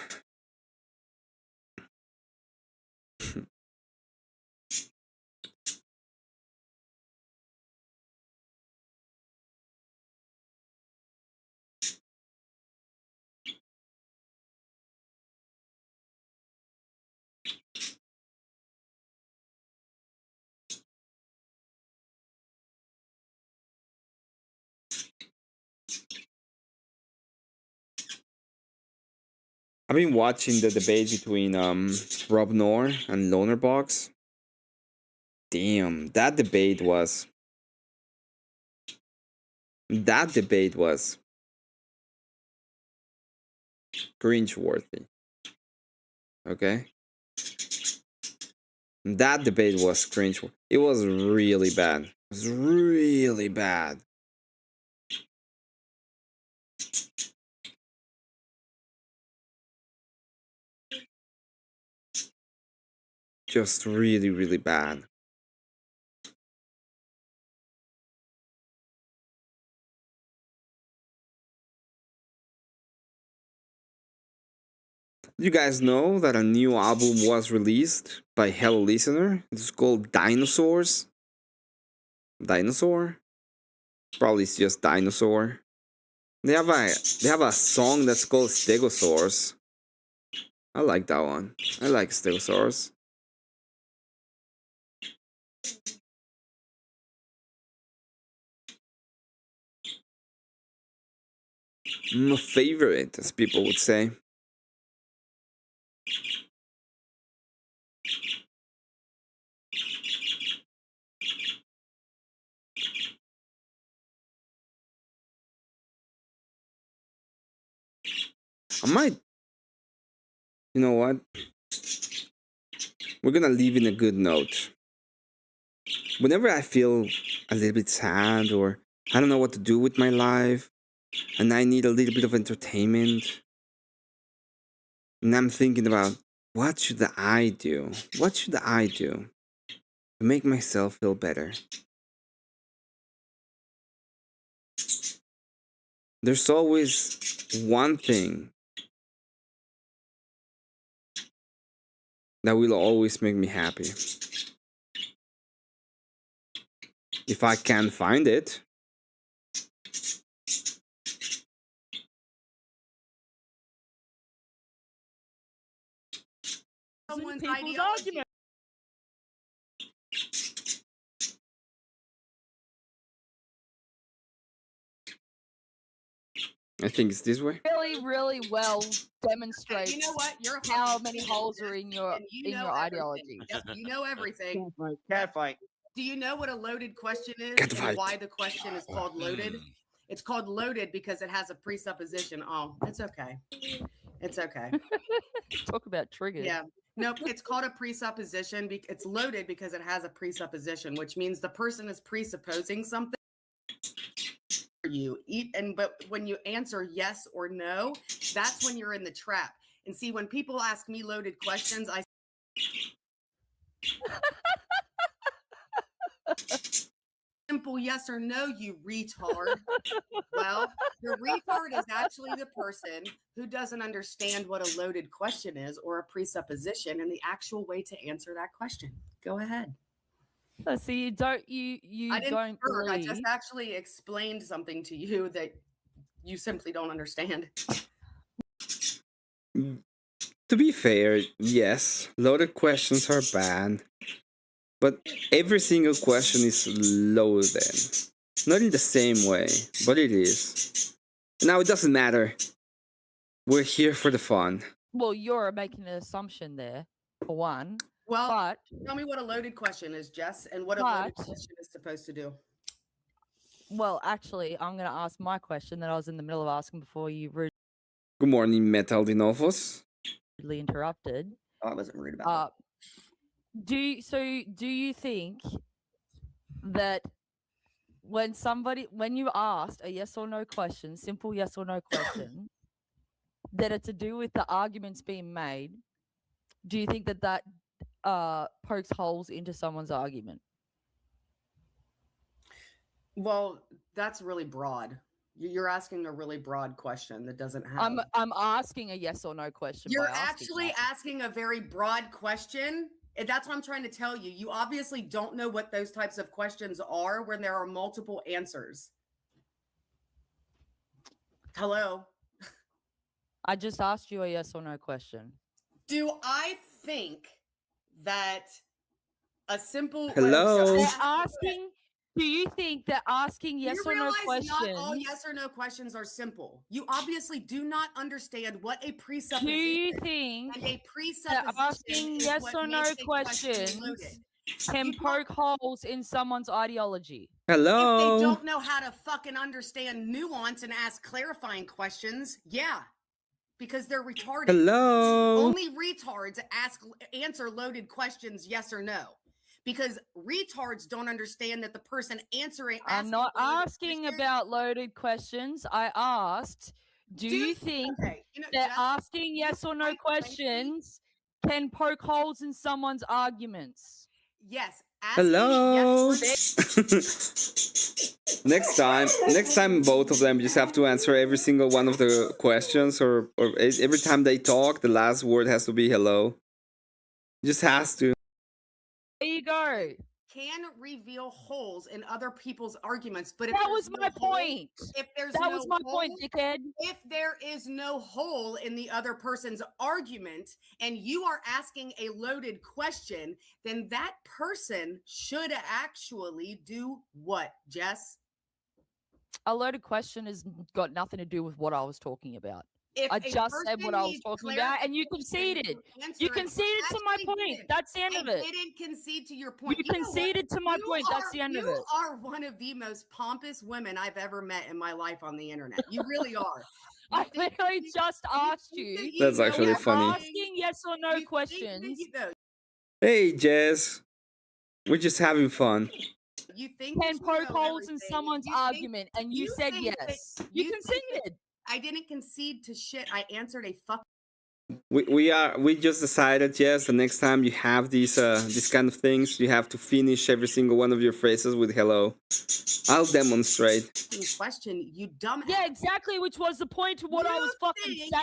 I've been watching the debate between Rob Noor and Lonerbox. Damn, that debate was cringe-worthy. Okay? That debate was cringe. It was really bad. It was really bad. Just really, really bad. You guys know that a new album was released by Hello Listener? It's called Dinosaurs. Dinosaur? Probably it's just Dinosaur. They have a song that's called Stegosaurus. I like that one. I like Stegosaurus. My favorite, as people would say. I might. You know what? We're gonna leave in a good note. Whenever I feel a little bit sad or I don't know what to do with my life and I need a little bit of entertainment, and I'm thinking about what should I do? What should I do to make myself feel better? There's always one thing that will always make me happy. If I can find it. Someone's ideology. I think it's this way. Really, really well demonstrates You know what? You're a how fucking many idiot, holes are in your and you know ideology. Yep, you know everything. Catfight. Do you know what a loaded question is Catfight. and why the question is called loaded? It's called loaded because it has a presupposition. Oh, it's okay. It's okay. Talk about triggers. Yeah. Nope. It's called a presupposition. It's loaded because it has a presupposition, which means the person is presupposing something for you. But when you answer yes or no, that's when you're in the trap. And see, when people ask me loaded questions, I simple yes or no, you retard. Well, the retard is actually the person who doesn't understand what a loaded question is or a presupposition and the actual way to answer that question. Go ahead. Oh, so you don't I didn't don't berg, I just believe. actually explained something to you that you simply don't understand. To be fair, yes, loaded questions are bad, but every single question is loaded. Not in the same way, but it is. Now it doesn't matter We're here for the fun. Well, you're making an assumption there, for one. Well, But tell me what a loaded question is, Jess, and what a loaded But- question is supposed to do. well, actually, I'm going to ask my question that I was in the middle of asking before you Good morning, Metal de Novos. rudely interrupted. Oh, I wasn't worried about Do you think that when you asked a yes or no question, simple yes or no question, that it's to do with the arguments being made, do you think that pokes holes into someone's argument? Well, that's really broad. You're asking a really broad question that doesn't have. I'm asking a yes or no question. You're by asking actually that. asking a very broad question. And that's what I'm trying to tell you. You obviously don't know what those types of questions are when there are multiple answers. Hello? I just asked you a yes or no question. Do I think that a simple Hello? They're asking. Do you think that asking yes you or no realize questions? not all yes or no questions are simple. You obviously do not understand what a presupposition Do you think and a that presupposition asking is yes what or no makes a question questions loaded. can You don't- poke holes in someone's ideology? If Hello? they don't know how to fucking understand nuance and ask clarifying questions, yeah, because they're retarded. Hello? Only retards answer loaded questions yes or no. Because retards don't understand that the person answering. I'm not asking about loaded questions. I asked, do you think okay, you know, that Jeff, asking yes or no quite frankly- questions can poke holes in someone's arguments? Yes. Asking Hello? yes next time both of them just have to answer every single one of the questions, or every time they talk, the last word has to be hello. Just has to. There you go. can reveal holes in other people's arguments, but if That there's was no my hole- point. If there's That no was my point, hole- dickhead. If there is no hole in the other person's argument and you are asking a loaded question, then that person should actually do what, Jess? A loaded question has got nothing to do with what I was talking about. If I a just said what person I was needs talking about, and you clarification conceded. to answer You it, conceded to my actually point. didn't. That's the end of I it. didn't concede to your point. You know what? conceded to my You point. That's the end of it. You are one of the most pompous women I've ever met in my life on the internet. You really are. I literally just asked think that you. That's know actually everything. funny. Asking yes or no You think that questions. Hey, Jess. We're just having fun. You think Can that you poke know holes in everything. someone's You think- argument, and you said think that- yes. You you think that- conceded. I didn't concede to shit. I answered a fuck. We just decided, yes, the next time you have these kind of things, you have to finish every single one of your phrases with hello. I'll demonstrate. Question, you dumb. Yeah, exactly. Which was the point of what I You was fucking think-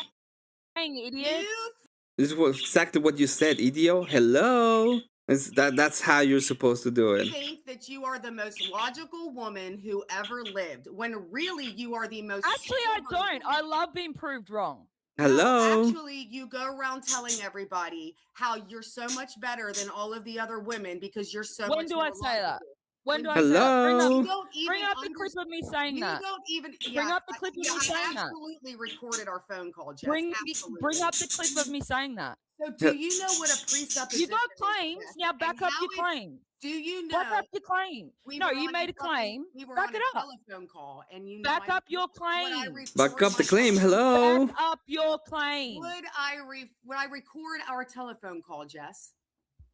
saying, idiot. You This was exactly what you said, idiot. Hello. That's how you're supposed to do it. think that you are the most logical woman who ever lived, when really you are the most. Actually, I stubborn don't. I woman. love being proved wrong. Hello. No, actually, you go around telling everybody how you're so much better than all of the other women because you're so When much do I more say that? logical. When do I Hello? say that? Bring You up, don't even bring up the clip of me saying you that. don't even Bring up the clip of me I saying that. absolutely recorded our phone call, Jess. Bring absolutely. up the clip of me saying that. So do you know what a presupposition You got is, claims. Jess? Now back And up how your it- claim. Do you Back know up your claim. we No, were you on made a fucking- claim. We were Back on it a up. telephone call, and you know Back I- up your would I claim. Back record up the my claim. call? Hello. Back up your claim. Would I record our telephone call, Jess?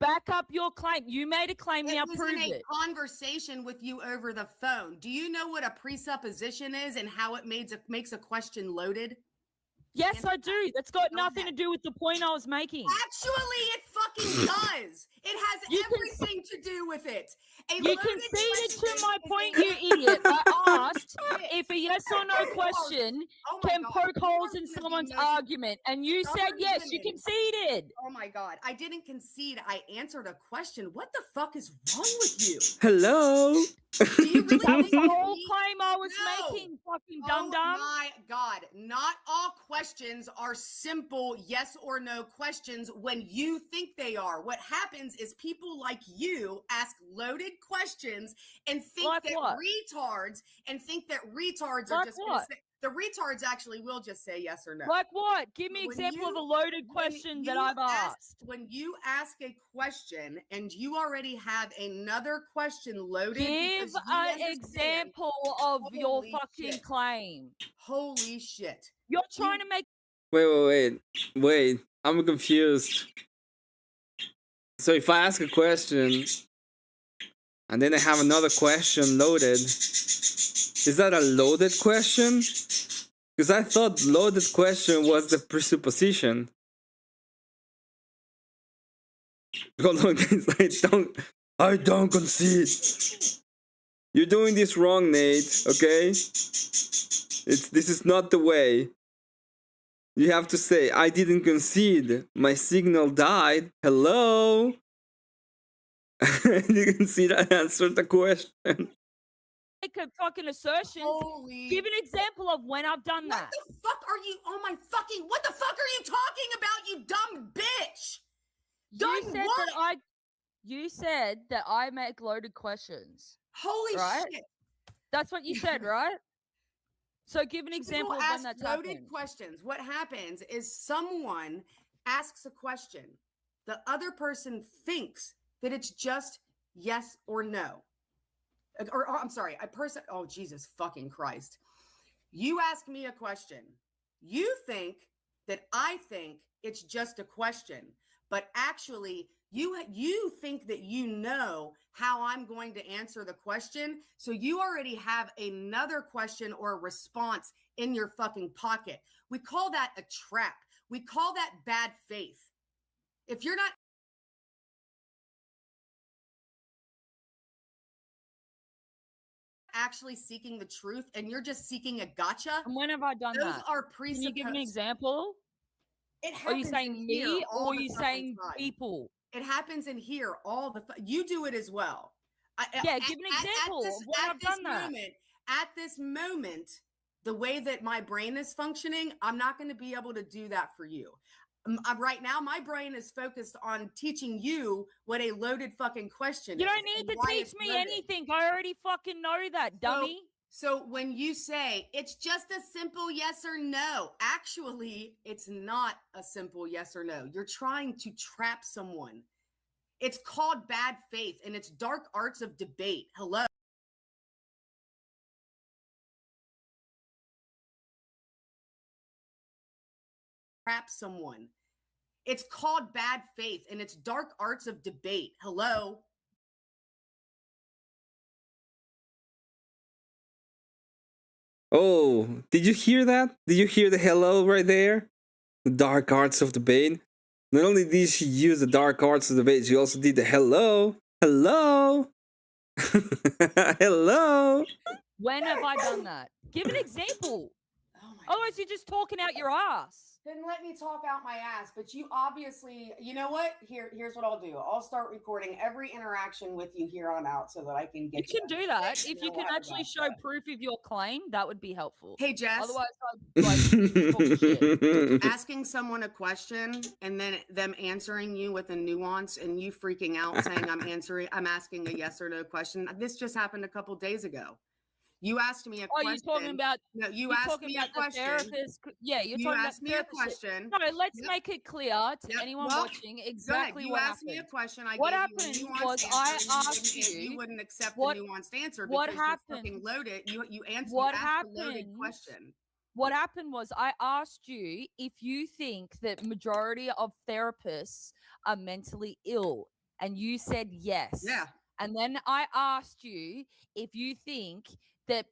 Back up your claim. You made a claim. Now It was prove in a it. conversation with you over the phone. Do you know what a presupposition is and how it makes a question loaded? Yes, I do. That's got Go nothing to ahead. do with the point I was making. Actually, it fucking does. It has You can- everything to do with it. A You loaded conceded to question my is point, a- you idiot. I asked Shit. if a yes or no question Oh my can God, poke you holes are in one of the someone's most argument, and you said stubborn yes. You women. conceded. Oh my God. I didn't concede. I answered a question. What the fuck is wrong with you? Hello. Do you really That was think the that whole me- claim I was No. making, fucking Oh dum dum. my God. Not all questions are simple yes or no questions when you think they are. What happens is people like you ask loaded questions and think Like that what? retards are Like just going to what? say, The retards actually will just say yes or no. Like what? Give me When example of a you- loaded when question that you I've asked. When you ask a question and you already have another question loaded, Give because you an understand- example of your Holy fucking shit. claim. Holy shit. You're trying to make Wait. I'm confused. So if I ask a question and then I have another question loaded, is that a loaded question? Because I thought loaded question was the presupposition. Hold on, guys, I don't concede. You're doing this wrong, Nate, okay? This is not the way. You have to say, I didn't concede. My signal died. Hello? You can see that answered the question. make a fucking assertions. Give an example of when I've done that. What the fuck are you? Oh my fucking! What the fuck are you talking about? You dumb bitch! You said that I make loaded questions. Holy right? shit! That's what you said, right? So give an example People of when ask that's loaded happened. questions. What happens is someone asks a question. The other person thinks that it's just yes or no. Or I'm sorry, oh Jesus fucking Christ. You ask me a question. You think that I think it's just a question, but actually you think that you know how I'm going to answer the question. So you already have another question or a response in your fucking pocket. We call that a trap. We call that bad faith. If you're not actually seeking the truth and you're just seeking a gotcha. And when have I done those that? are Can presupposed. you give an example? It Are you happens saying in here me all or are the you fucking saying time. people? It happens in here all the you do it as well. Yeah, give an example of when I've done that. At this moment, the way that my brain is functioning, I'm not going to be able to do that for you. Right now, my brain is focused on teaching you what a loaded fucking question is. You don't need to teach me anything. I already fucking know that, dummy. So when you say it's just a simple yes or no, actually, it's not a simple yes or no. You're trying to trap someone. It's called bad faith, and it's dark arts of debate. Hello. Trap someone. It's called bad faith, and it's dark arts of debate. Hello. Oh, did you hear that? Did you hear the hello right there? The dark arts of debate. Not only did she use the dark arts of debate, she also did the hello. Hello. Hello. When have I done that? Give an example. Otherwise, you're just talking out your ass. Then let me talk out my ass. But you obviously, you know what? Here's what I'll do. I'll start recording every interaction with you here on out so that I can get you. Can do that. If you can actually show proof of your claim, that would be helpful. Hey, Jess. Otherwise, I'd talk shit. Asking someone a question and then them answering you with a nuance and you freaking out saying I'm asking a yes or no question. This just happened a couple days ago. You asked me a question. Oh, you're talking about? No, you asked me a question. Yeah, you're you talking asked about me a question. No, let's make it clear to anyone watching exactly what happened. You asked me a question. What happened was I asked you. You wouldn't accept the nuanced answer. What because happened? You're fucking loaded. You answered. What you asked happened? A loaded question. What happened was I asked you if you think that majority of therapists are mentally ill, and you said yes. Yeah. And then I asked you if you think that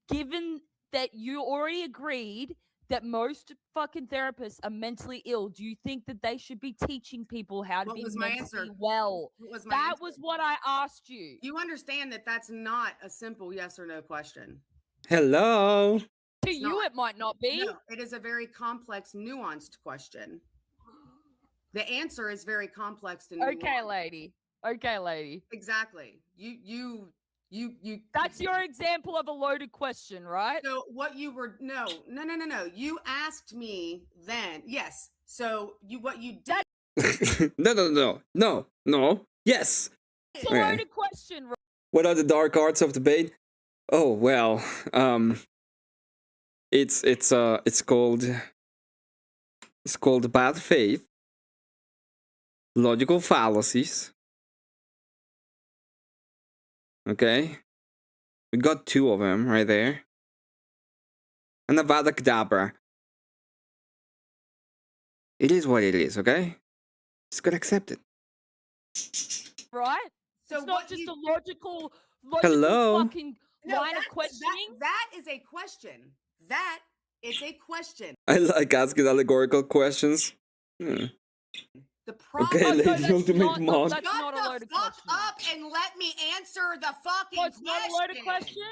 given that you already agreed that most fucking therapists are mentally ill, do you think that they should be teaching people how to be mentally well? That was what I asked you. You understand that that's not a simple yes or no question. Hello. To you, it might not be. No, it is a very complex, nuanced question. The answer is very complex and nuanced. Okay, lady. Exactly. You. That's your example of a loaded question, right? So what you were no. You asked me then. Yes. So what you did. No. Yes. It's a loaded question. What are the dark arts of debate? Oh well. It's called bad faith, logical fallacies. Okay, we got 2 of them right there, and Avada Kedavra. It is what it is. Okay, just gotta accept it. Right? So It's what not just you- a logical Hello? fucking line of questioning. That is a question. That is a question. I like asking allegorical questions. Hmm. The problem. Okay, Oh, no, Lady that's Ultimate not- Mod. that's Shut not a the loaded fuck question. up and let me answer the fucking Oh, it's not a loaded question. question?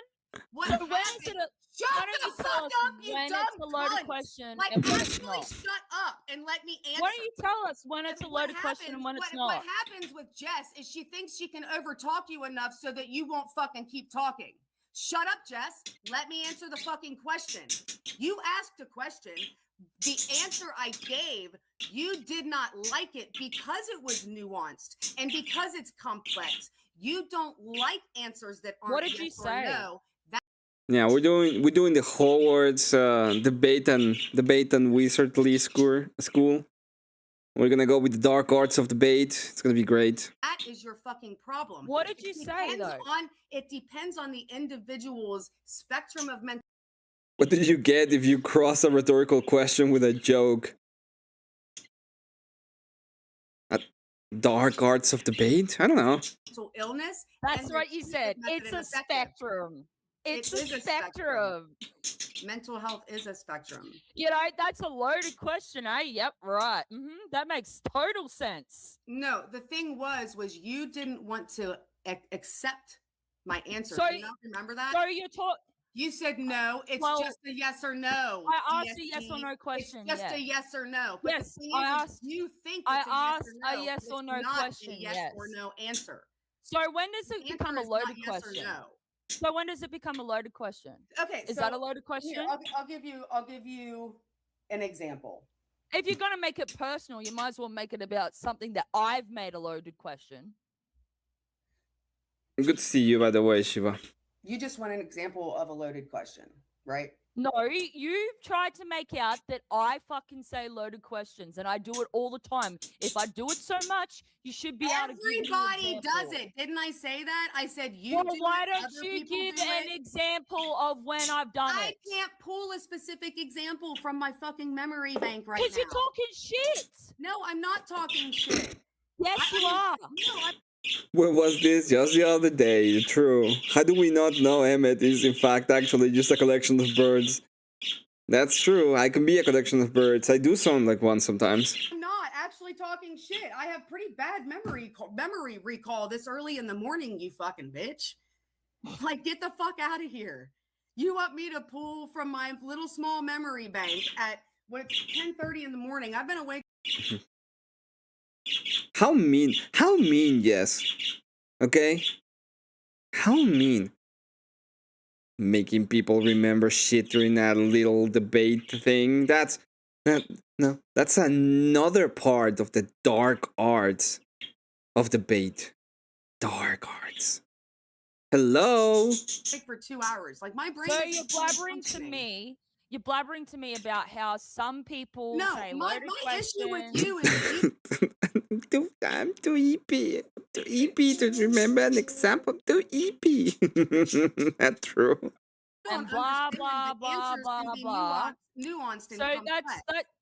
What So when is happened? it a... Shut Why don't the you fuck tell us up, you when dumb it's a loaded cunt. question Like, and when it's actually not? shut up and let me answer. Why don't you tell us when it's a What loaded question and when it's happens- not? What happens with Jess is she thinks she can overtalk you enough so that you won't fucking keep talking. Shut up, Jess. Let me answer the fucking question. You asked a question. The answer I gave, you did not like it because it was nuanced and because it's complex. You don't like answers that aren't What did you yes or say? no. Yeah, we're doing the Hogwarts debate and wizardly school. We're gonna go with the dark arts of debate. It's gonna be great. That is your fucking problem. What did you say, though? It depends on the individual's spectrum of mental. What did you get if you cross a rhetorical question with a joke? Dark arts of debate? I don't know. Illness. That's and what the you treatment said. method It's and a effective. spectrum. It's It a is spectrum. Mental health is a spectrum. You know, that's a loaded question, eh? Yep, right. That makes total sense. No, the thing was you didn't want to accept my answer. So- Do you not remember that? So you're talking. You said no. It's Well, just a yes or no. I asked a yes or DSD. no question. It's just yeah. a yes or no. But Yes, the thing I is, asked. you think I it's asked a yes or no. or no not question. A yes or no answer. So when does it The become a answer is not loaded yes or question? no. So when does it become a loaded question? Okay, Is so that a loaded question? Here, I'll give you an example. If you're gonna make it personal, you might as well make it about something that I've made a loaded question. Good to see you, by the way, Shiva. You just want an example of a loaded question, right? No, you tried to make out that I fucking say loaded questions, and I do it all the time. If I do it so much, you should be able to give me an Everybody does example. it. Didn't I say that? I said you Well, do why it, don't other you people give do an it. example of when I've done I it? can't pull a specific example from my fucking memory bank right now. Because you're talking shit. No, I'm not talking shit. Yes, you are. No, I'm When was this? Just the other day. True. How do we not know Emmet is in fact actually just a collection of birds? That's true. I can be a collection of birds. I do sound like one sometimes. not actually talking shit. I have pretty bad memory recall this early in the morning, you fucking bitch. Like, get the fuck out of here. You want me to pull from my little small memory bank at when it's 10:30 in the morning? I've been awake. How mean? How mean, yes. Okay? How mean? Making people remember shit during that little debate thing. That's another part of the dark arts of debate. Dark arts. Hello? For 2 hours. Like, my brain So is you're fully blabbering to functioning. me. You're blabbering to me about how some people No, say my loaded issue with questions. you is I'm too EP. Too EP to remember an example. Too EP. That's true. And blah blah blah blah blah. Nuanced and So complex.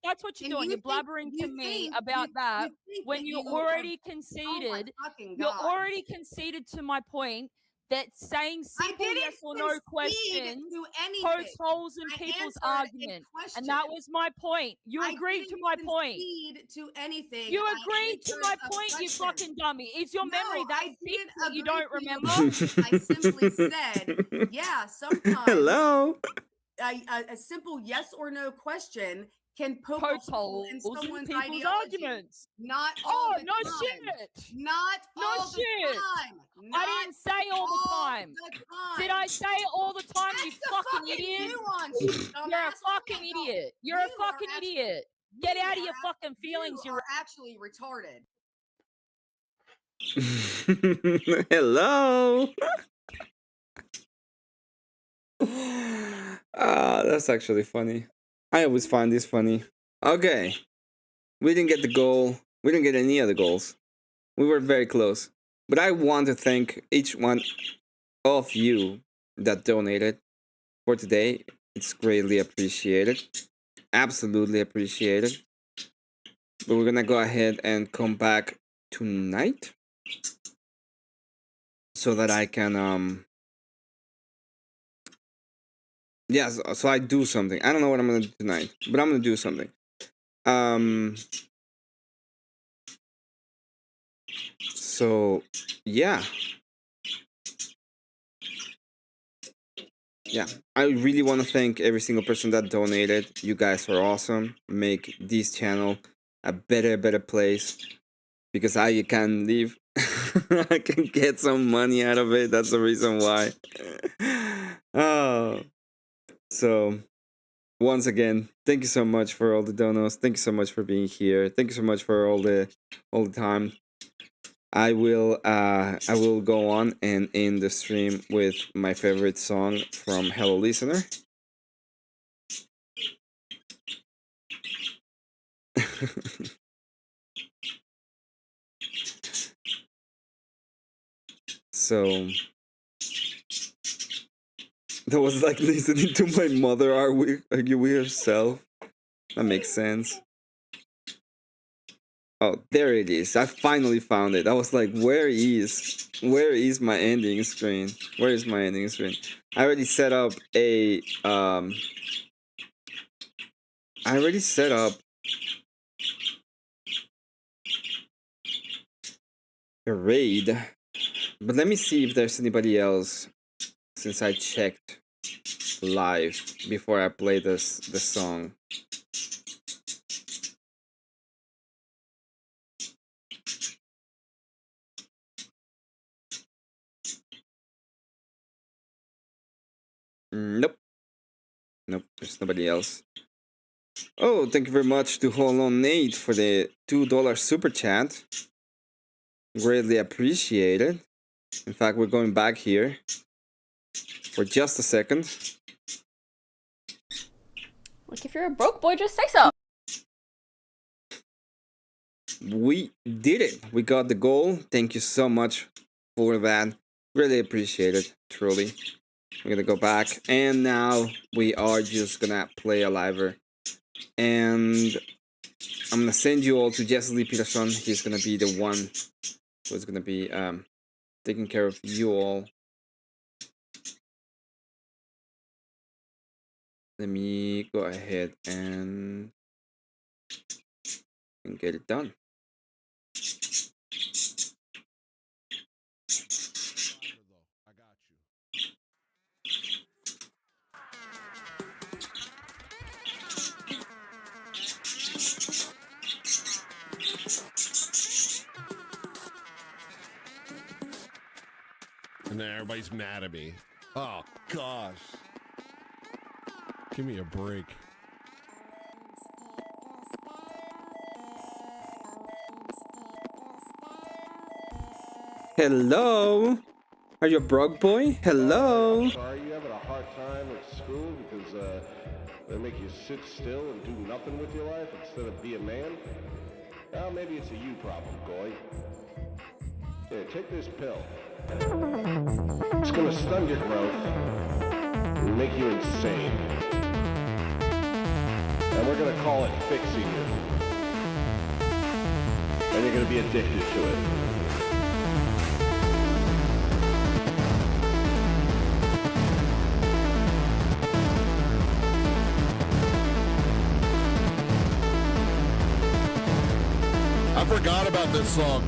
that's what you're And doing. you You're think- blabbering you to me think- about that think when that you you already have- conceded. Oh my fucking You're God. already conceded to my point that saying simple didn't yes or no concede questions to anything. pokes holes in I people's answered a argument, and that question. was my point. You I agreed to didn't my point. concede to anything. You I agreed to answered my a point, you question. fucking dummy. Is your memory No, that I thick didn't that you agree don't to your remember? question. I simply said, yeah, sometimes Hello? a simple yes or no question can poke Pokes a hole in holes in someone's people's ideology. arguments. Not all Oh, the no time. shit. Not No all shit. the time. I Not didn't say all the time. the time. Did I say it all the time, you That's the fucking fucking idiot? nuance, you You're a dumbass. Oh fucking my God. idiot. You're a You are fucking actually- idiot. Get you out of are your fucking feelings, You you are actually retarded. Hello? Ah, that's actually funny. I always find this funny. Okay. We didn't get the goal. We didn't get any of the goals. We were very close. But I want to thank each one of you that donated for today. It's greatly appreciated. Absolutely appreciated. But we're gonna go ahead and come back tonight so that I can yeah, so I do something. I don't know what I'm gonna do tonight, but I'm gonna do something. So yeah. Yeah, I really want to thank every single person that donated. You guys are awesome. Make this channel a better place because I can live. I can get some money out of it. That's the reason why. Oh, so once again, thank you so much for all the donos. Thank you so much for being here. Thank you so much for all the time. I will go on and end the stream with my favorite song from Hello Listener. So that was like listening to my mother argue with herself. That makes sense. Oh, there it is. I finally found it. I was like, where is my ending screen? Where is my ending screen? I already set up a a raid. But let me see if there's anybody else since I checked live before I play the song. Nope, there's nobody else. Oh, thank you very much to Hold On Nate for the $2 super chat. Greatly appreciated. In fact, we're going back here for just a second. Like, if you're a broke boy, just say so. We did it. We got the goal. Thank you so much for that. Really appreciate it, truly. We're gonna go back, and now we are just gonna play a liver. And I'm gonna send you all to Jesse Lee Peterson. He's gonna be the one who's gonna be taking care of you all. Let me go ahead and get it done. And then everybody's mad at me. Oh, gosh. Give me a break. Hello? Are you a broke boy? Hello? Sorry you having a hard time at school because they make you sit still and do nothing with your life instead of be a man? Well, maybe it's a you problem, Goy. Here, take this pill. It's gonna stun your growth and make you insane. And we're gonna call it fixing you. And you're gonna be addicted to it. I forgot about this song.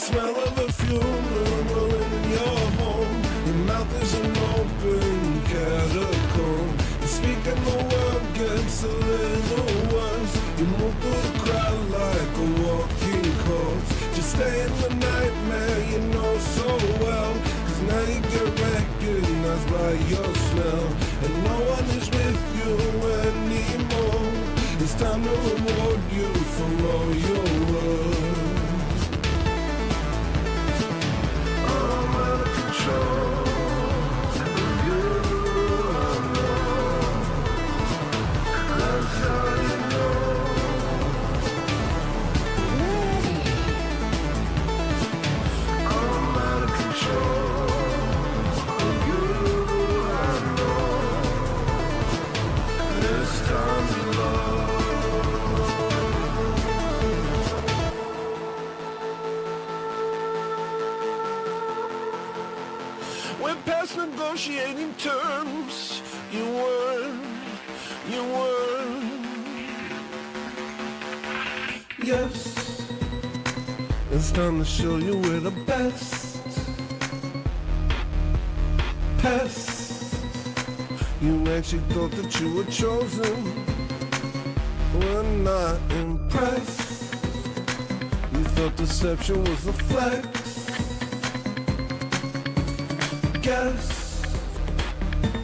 smell of a funeral in your home. Your mouth is an open catacomb. Speaking the word gets a little worse. You move through the crowd like a walking corpse. Just stay in the nightmare you know so well. Cause now you get recognized by your smell. And no one is with you anymore. It's time to reward you for all your work. I'm out of control. We're past negotiating terms. You were. Yes, it's time to show you we're the best. Pest. You actually thought that you were chosen. We're not impressed. You thought deception was a flex. Guess.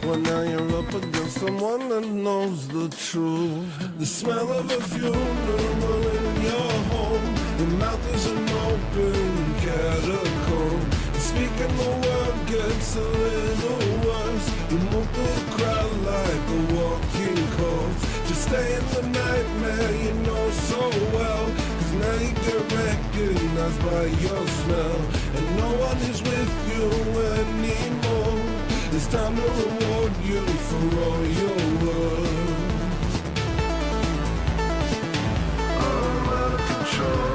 Well, now you're up against someone that knows the truth. The smell of a funeral in your home. Your mouth is an open catacomb. Speaking the word gets a little worse. You move through the crowd like a walking corpse. Just stay in the nightmare you know so well. Cause now you get recognized by your smell. And no one is with you anymore. It's time to reward you for all your work. I'm out of control.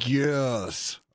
Yes.